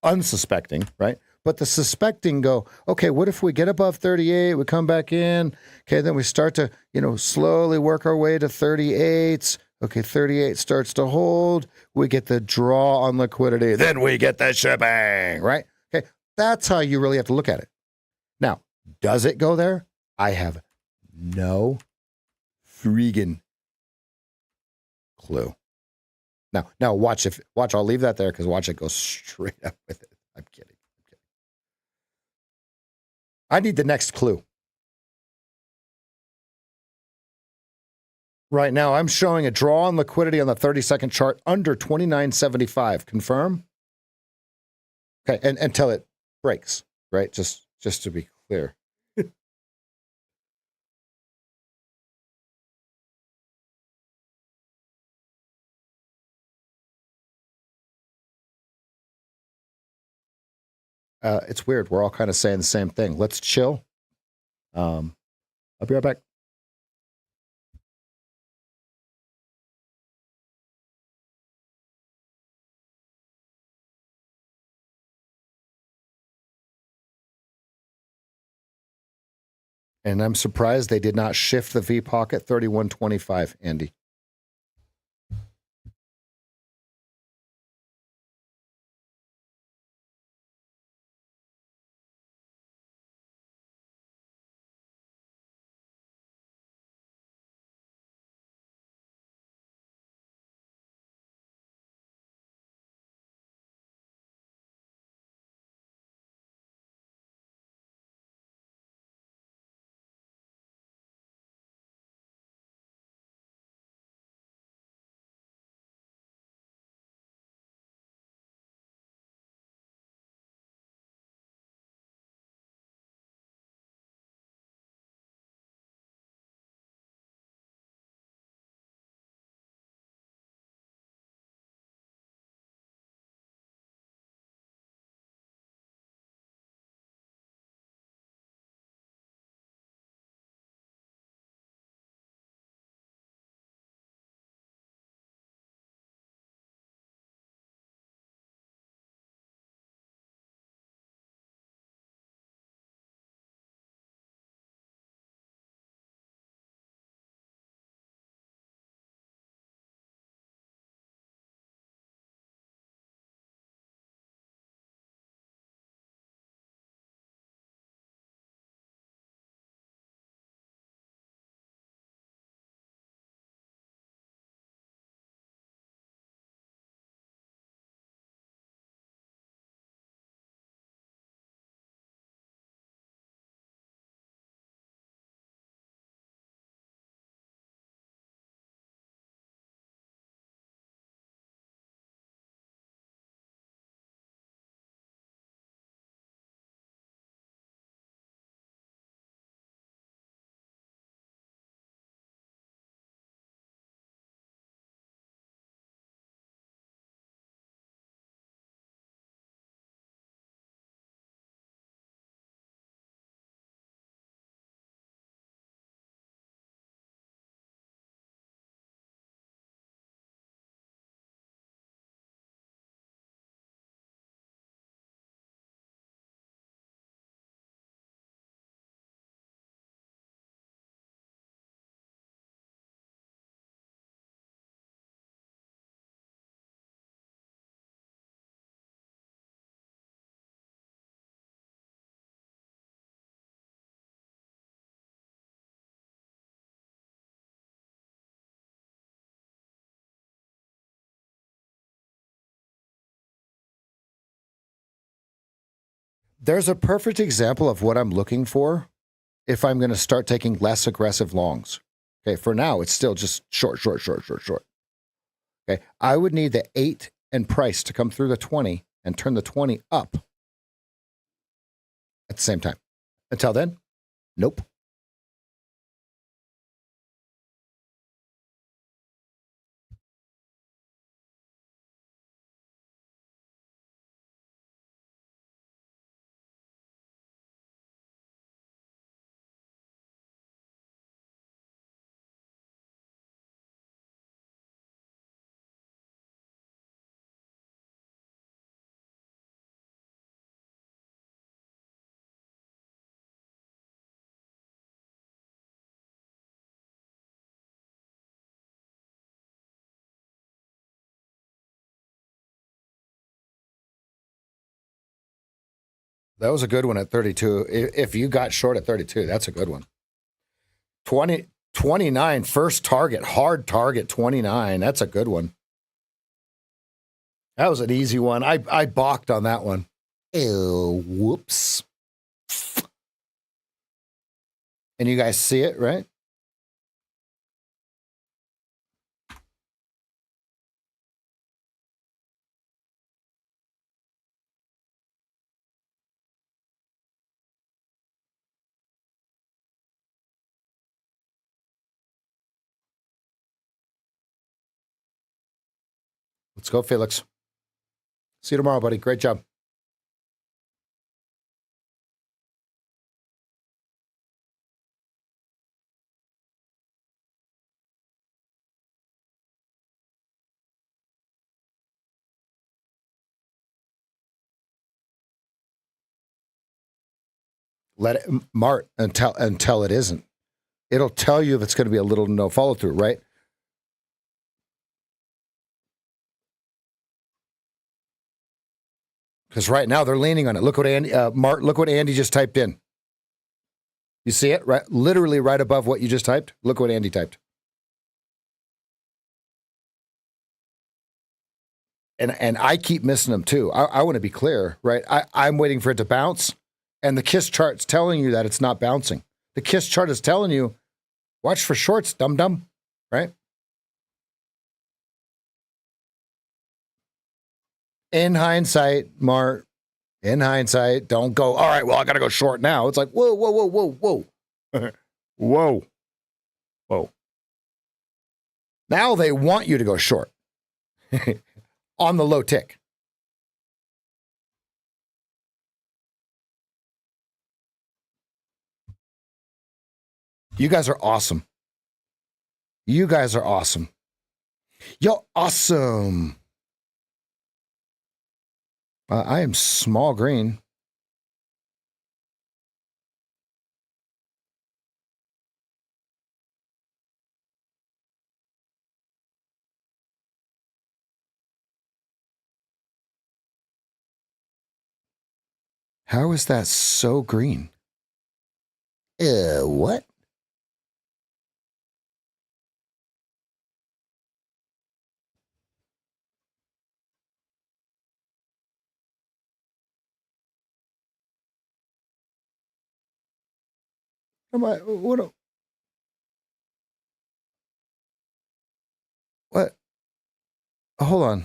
A: unsuspecting, right? But the suspecting go, okay, what if we get above 38, we come back in, okay, then we start to, slowly work our way to 38s. Okay, 38 starts to hold. We get the draw on liquidity. Then we get the shipping, right? Okay, that's how you really have to look at it. Now, does it go there? I have no freaking clue. Now watch, I'll leave that there because watch it go straight up with it. I'm kidding. I need the next clue. Right now, I'm showing a draw on liquidity on the 30-second chart under 29.75. Confirm? Okay, and until it breaks, right? Just to be clear. It's weird. We're all kind of saying the same thing. Let's chill. I'll be right back. And I'm surprised they did not shift the V pocket 31.25, Andy. There's a perfect example of what I'm looking for if I'm going to start taking less aggressive longs. Okay, for now, it's still just short. Okay, I would need the 8 and price to come through the 20 and turn the 20 up at the same time. Until then, nope. That was a good one at 32. If you got short at 32, that's a good one. 29, first target, hard target, 29. That's a good one. That was an easy one. I balked on that one. Ew, whoops. And you guys see it, right? Let's go, Felix. See you tomorrow, buddy. Great job. Let it mart until it isn't. It'll tell you if it's going to be a little no follow through, right? Because right now they're leaning on it. Look what Andy, Mart. Look what Andy just typed in. You see it, right? Literally right above what you just typed. Look what Andy typed. And I keep missing them too. I want to be clear, right? I'm waiting for it to bounce, and the KISS chart's telling you that it's not bouncing. The KISS chart is telling you, watch for shorts, dum-dum, right? In hindsight, Mart, in hindsight, don't go, all right, well, I got to go short now. It's like, whoa. Whoa. Now they want you to go short on the low tick. You guys are awesome. You guys are awesome. You're awesome. I am small green. How is that so green? What? Am I, what? Hold on.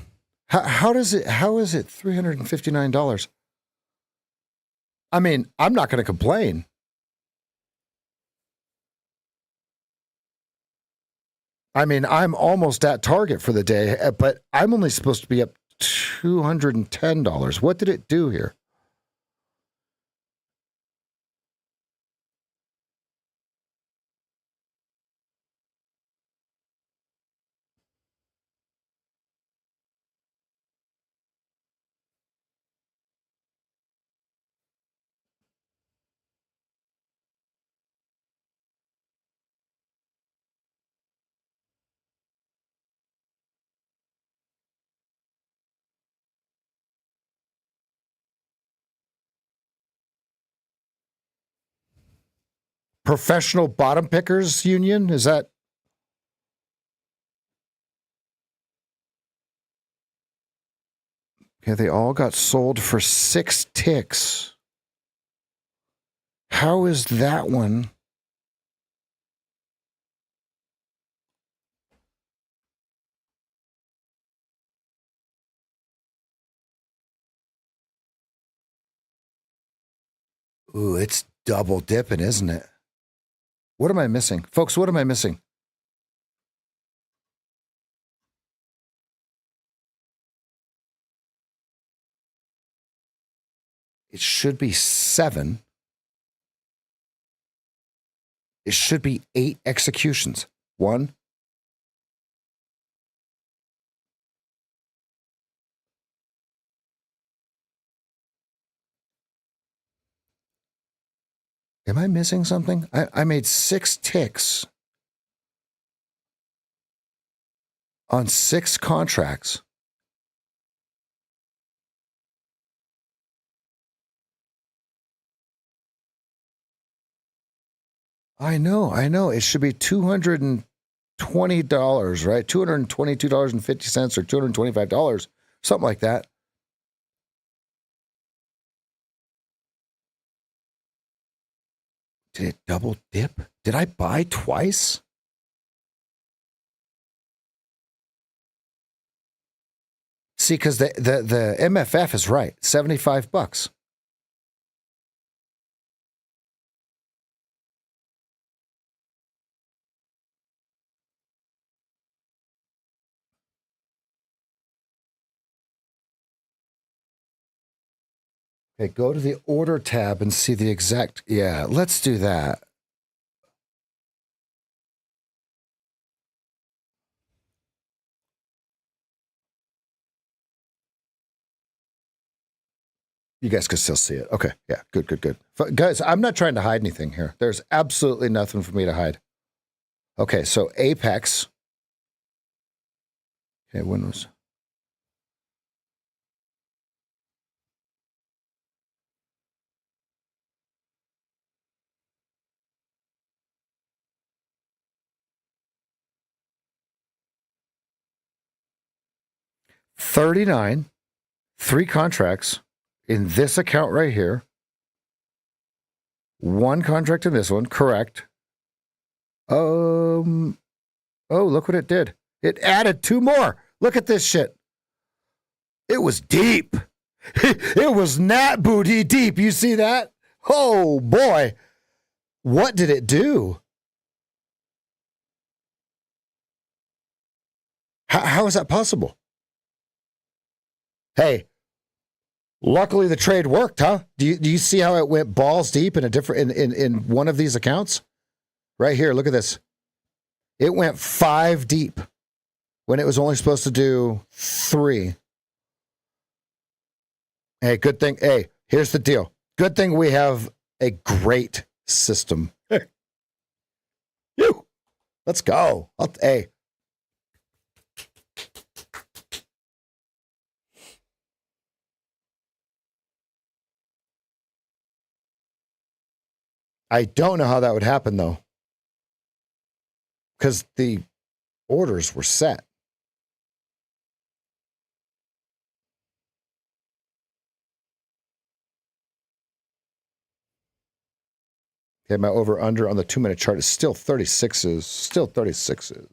A: How is it $359? I mean, I'm not going to complain. I mean, I'm almost at target for the day, but I'm only supposed to be up $210. What did it do here? Professional Bottom Pickers Union? Is that? Okay, they all got sold for 6 ticks. How is that one? Ooh, it's double dipping, isn't it? What am I missing? Folks, what am I missing? It should be 7. It should be 8 executions. 1. Am I missing something? I made 6 ticks on 6 contracts. I know. It should be $220, right? $222.50 or $225, something like that. Did it double dip? Did I buy twice? See, because the MFF is right, $75. Okay, go to the order tab and see the exact. Yeah, let's do that. You guys can still see it. Okay, yeah, good. Guys, I'm not trying to hide anything here. There's absolutely nothing for me to hide. Okay, so Apex. Okay, when was. $39, 3 contracts in this account right here. 1 contract in this one, correct. Oh, look what it did. It added 2 more. Look at this shit. It was deep. It was nat booty deep. You see that? Oh boy. What did it do? How is that possible? Hey, luckily the trade worked, huh? Do you see how it went balls deep in a different in one of these accounts? Right here, look at this. It went 5 deep when it was only supposed to do 3. Hey, good thing. Hey, here's the deal. Good thing we have a great system. You, let's go. Hey. I don't know how that would happen though, because the orders were set. Okay, my over under on the 2-minute chart is still 36s. Still 36s.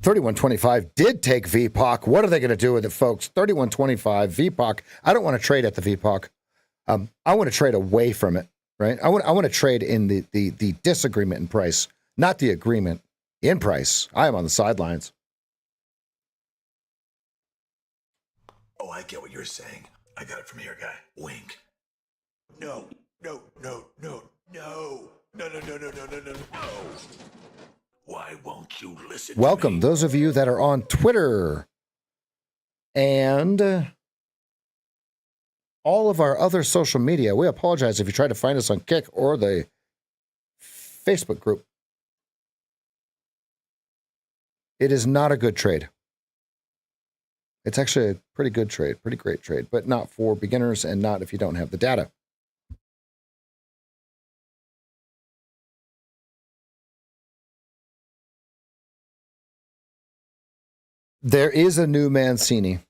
A: $31.25 did take VPOC. What are they going to do with it, folks? $31.25 VPOC. I don't want to trade at the VPOC. I want to trade away from it, right? I want to trade in the disagreement in price, not the agreement in price. I am on the sidelines.
B: Oh, I get what you're saying. I got it from here, guy. Wink. No, no, no, no, no, no, no, no, no, no, no, no, no. Why won't you listen
A: Welcome,
B: to me?
A: those of you that are on Twitter and all of our other social media. We apologize if you try to find us on Kick or the Facebook group. It is not a good trade. It's actually a pretty good trade, pretty great trade, but not for beginners and not if you don't have the data. There is a new Mancini.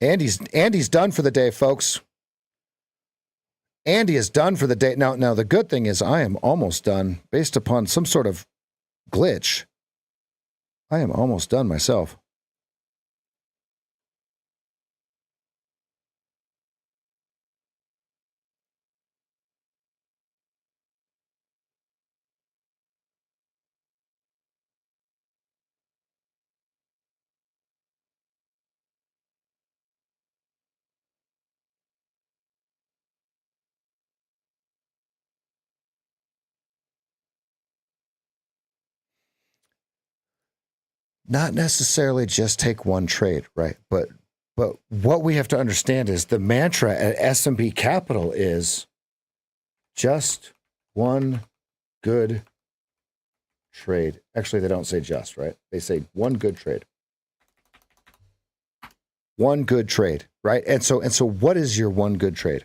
A: Andy's done for the day, folks. Andy is done for the day. Now the good thing is I am almost done based upon some sort of glitch. I am almost done myself. Not necessarily just take one trade, right? But what we have to understand is the mantra at S&P Capital is just one good trade. Actually, they don't say just, right? They say one good trade. One good trade, right? And so what is your one good trade?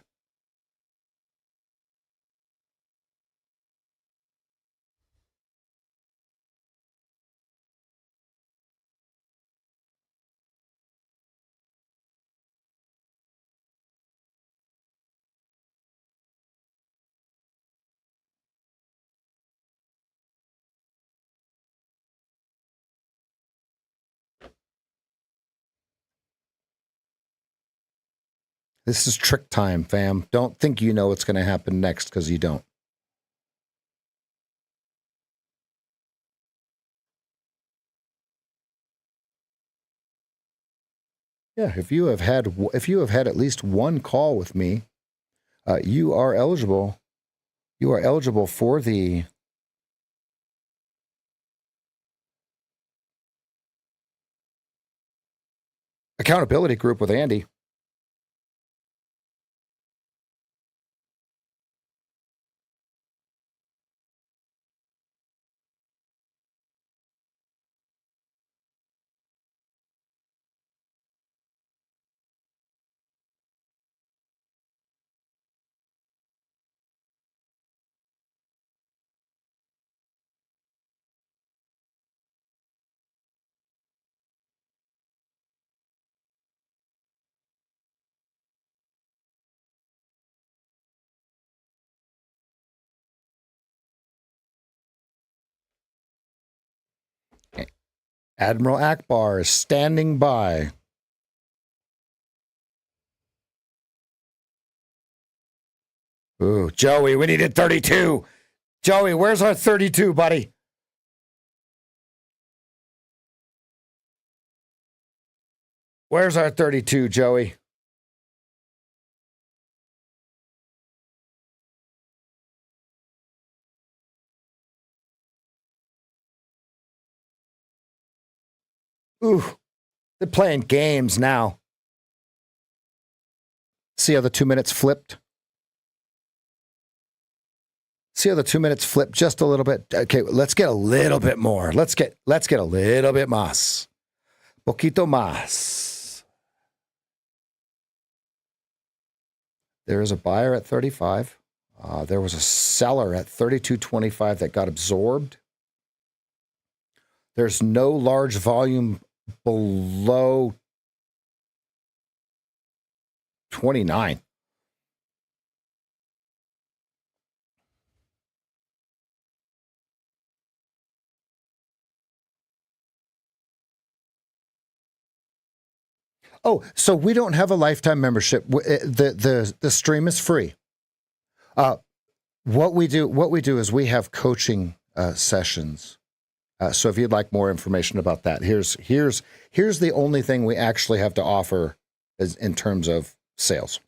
A: This is trick time, fam. Don't think you know what's going to happen next because you don't. Yeah, if you have had at least one call with me, you are eligible. You are eligible for the accountability group with Andy. Admiral Akbar is standing by. Ooh, Joey, we needed 32. Joey, where's our 32, buddy? Where's our 32, Joey? Ooh, they're playing games now. See how the 2 minutes flipped? See how the 2 minutes flipped just a little bit? Okay, let's get a little bit more. Let's get a little bit más. Poquito más. There is a buyer at 35. There was a seller at 32.25 that got absorbed. There's no large volume below 29. Oh, so we don't have a lifetime membership. The stream is free. What we do is we have coaching sessions. So if you'd like more information about that, here's the only thing we actually have to offer is in terms of sales.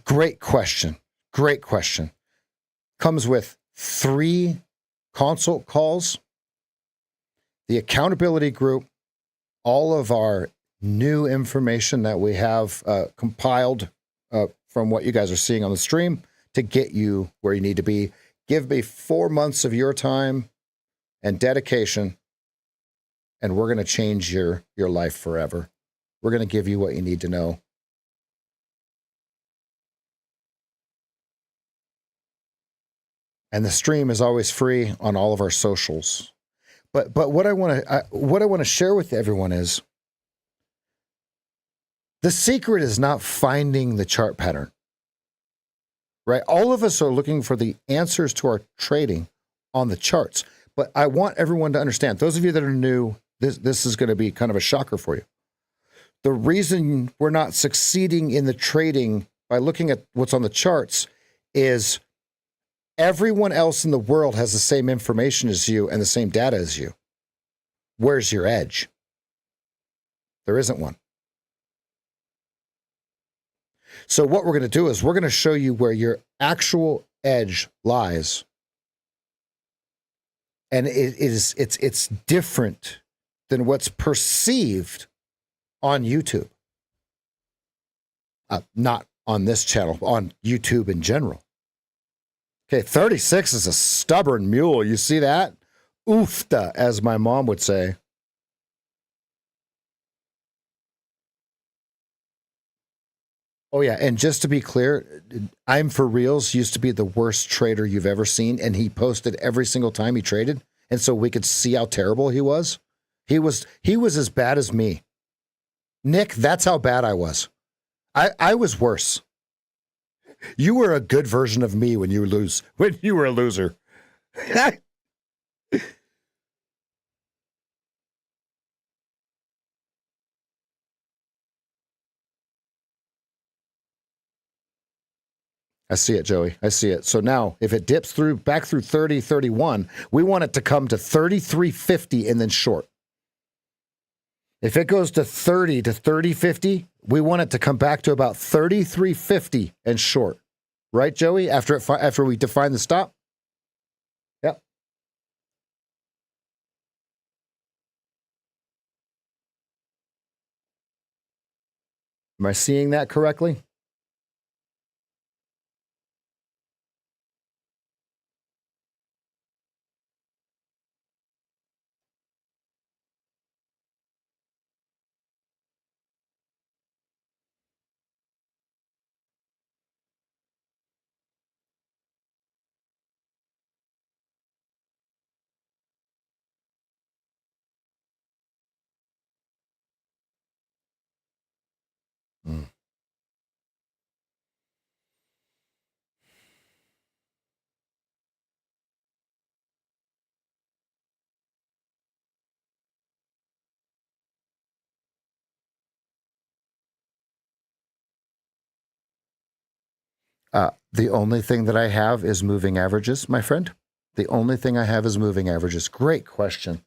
A: Great question. Great question. Comes with 3 consult calls, the accountability group, all of our new information that we have compiled from what you guys are seeing on the stream to get you where you need to be. Give me 4 months of your time and dedication, and we're going to change your life forever. We're going to give you what you need to know. And the stream is always free on all of our socials. But what I want to share with everyone is the secret is not finding the chart pattern. Right? All of us are looking for the answers to our trading on the charts. But I want everyone to understand, those of you that are new, this is going to be kind of a shocker for you. The reason we're not succeeding in the trading by looking at what's on the charts is everyone else in the world has the same information as you and the same data as you. Where's your edge? There isn't one. So what we're going to do is we're going to show you where your actual edge lies. And it's different than what's perceived on YouTube. Not on this channel, on YouTube in general. Okay, 36 is a stubborn mule. You see that? Oofta, as my mom would say. Oh, yeah. And just to be clear, I'm for Reals used to be the worst trader you've ever seen. And he posted every single time he traded. And so we could see how terrible he was. He was as bad as me. Nick, that's how bad I was. I was worse. You were a good version of me when you were a loser. I see it, Joey. I see it. So now if it dips back through 30.31, we want it to come to 33.50 and then short. If it goes to 30 to 30.50, we want it to come back to about 33.50 and short. Right, Joey? After we define the stop? Yep. Am I seeing that correctly? Mm. The only thing that I have is moving averages, my friend. The only thing I have is moving averages. Great question.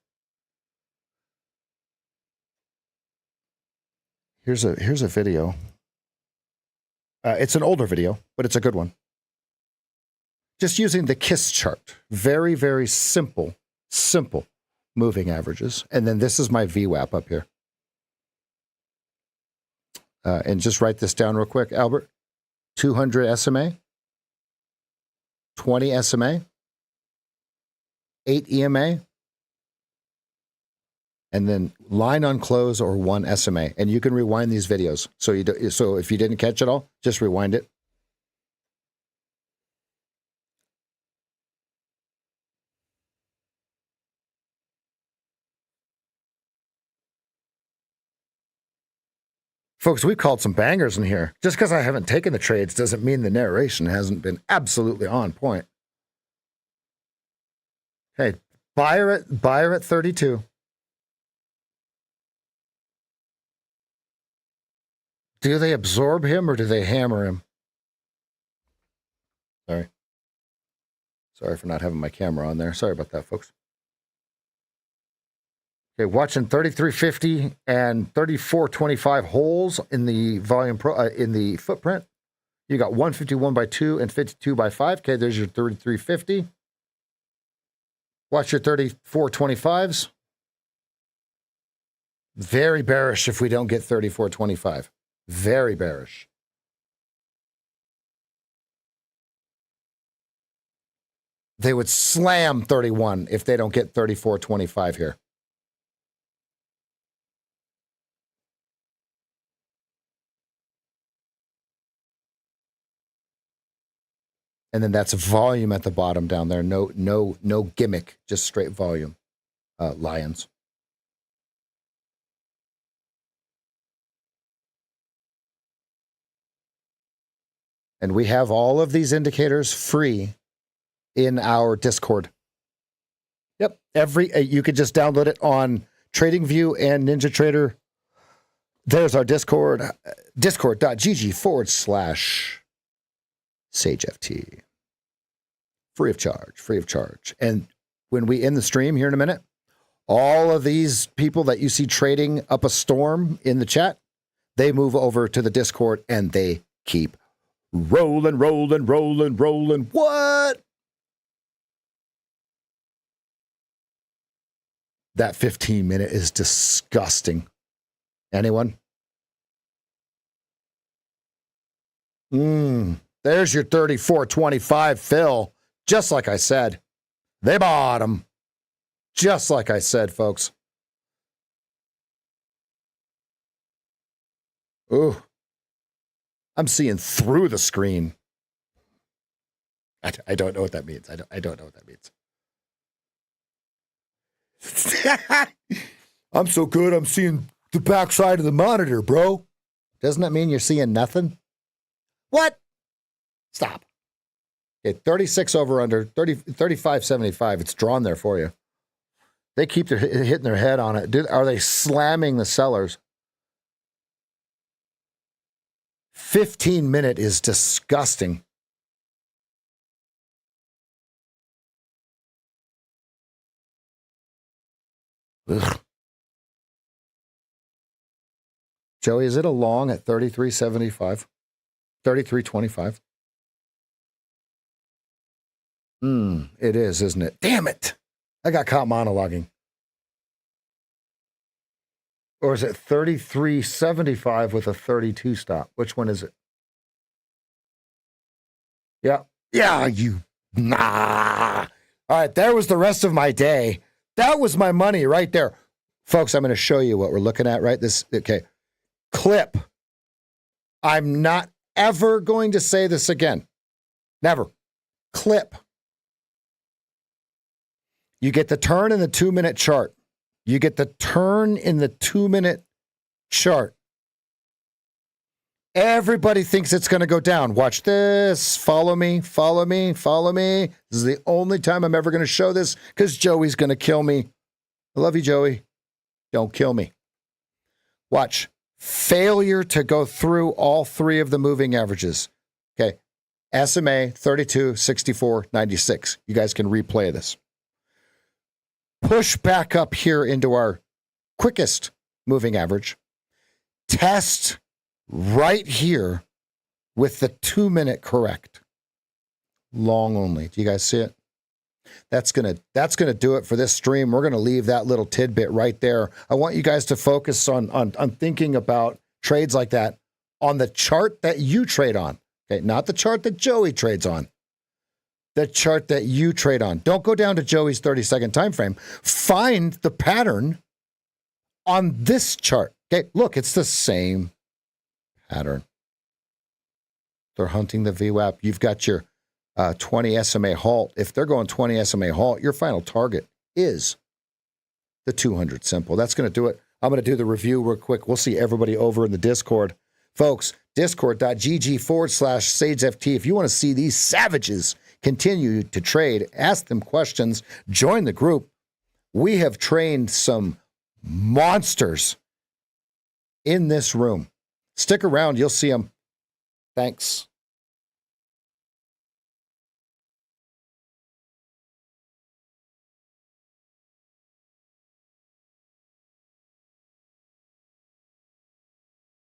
A: Here's a video. It's an older video, but it's a good one. Just using the KISS chart. Very, very simple moving averages. And then this is my VWAP up here. And just write this down real quick, Albert. 200 SMA, 20 SMA, 8 EMA, and then line on close or 1 SMA. And you can rewind these videos. So if you didn't catch it all, just rewind it. Folks, we've called some bangers in here. Just because I haven't taken the trades doesn't mean the narration hasn't been absolutely on point. Hey, buyer at 32. Do they absorb him or do they hammer him? Sorry for not having my camera on there. Sorry about that, folks. Okay, watching 3350 and 3425 holes in the volume in the footprint. You got 151 by 2 and 52 by 5. Okay, there's your 3350. Watch your 3425s. Very bearish if we don't get 3425. Very bearish. They would slam 31 if they don't get 3425 here. And then that's volume at the bottom down there. No gimmick, just straight volume. Lions. And we have all of these indicators free in our Discord. Yep. You could just download it on TradingView and NinjaTrader. There's our Discord. Discord.gg/SageFT. Free of charge. And when we end the stream here in a minute, all of these people that you see trading up a storm in the chat, they move over to the Discord and they keep rolling. What? That 15-minute is disgusting. Anyone? There's your 34.25 fill. Just like I said. They bought them. Just like I said, folks. Ooh. I'm seeing through the screen. I don't know what that means. I don't know what that means. I'm so good, I'm seeing the backside of the monitor, bro. Doesn't that mean you're seeing nothing? What? Stop. Okay, 36 over under, 35.75. It's drawn there for you. They keep hitting their head on it. Are they slamming the sellers? 15-minute is disgusting. Ugh. Joey, is it a long at 33.75? 33.25? It is, isn't it? Damn it. I got caught monologuing. Or is it 33.75 with a 32 stop? Which one is it? Yeah. Yeah, Nah. All right, there was the rest of my day. That was my money right there. Folks, I'm going to show you what we're looking at, right? Okay. Clip. I'm not ever going to say this again. Never. Clip. You get the turn in the 2-minute chart. You get the turn in the 2-minute chart. Everybody thinks it's going to go down. Watch this. Follow me, follow me, follow me. This is the only time I'm ever going to show this because Joey's going to kill me. I love you, Joey. Don't kill me. Watch. Failure to go through all three of the moving averages. Okay. SMA 32, 64, 96. You guys can replay this. Push back up here into our quickest moving average. Test right here with the 2-minute correct. Long only. Do you guys see it? That's gonna do it for this stream. We're gonna leave that little tidbit right there. I want you guys to focus on thinking about trades like that on the chart that you trade on. Okay, not the chart that Joey trades on. The chart that you trade on. Don't go down to Joey's 30-second time frame. Find the pattern on this chart. Okay, look, it's the same pattern. They're hunting the VWAP. You've got your 20 SMA halt. If they're going 20 SMA halt, your final target is the 200 simple. That's going to do it. I'm going to do the review real quick. We'll see everybody over in the Discord. Folks, discord.gg/SageFT. If you want to see these savages continue to trade, ask them questions, join the group. We have trained some monsters in this room. Stick around. You'll see them. Thanks.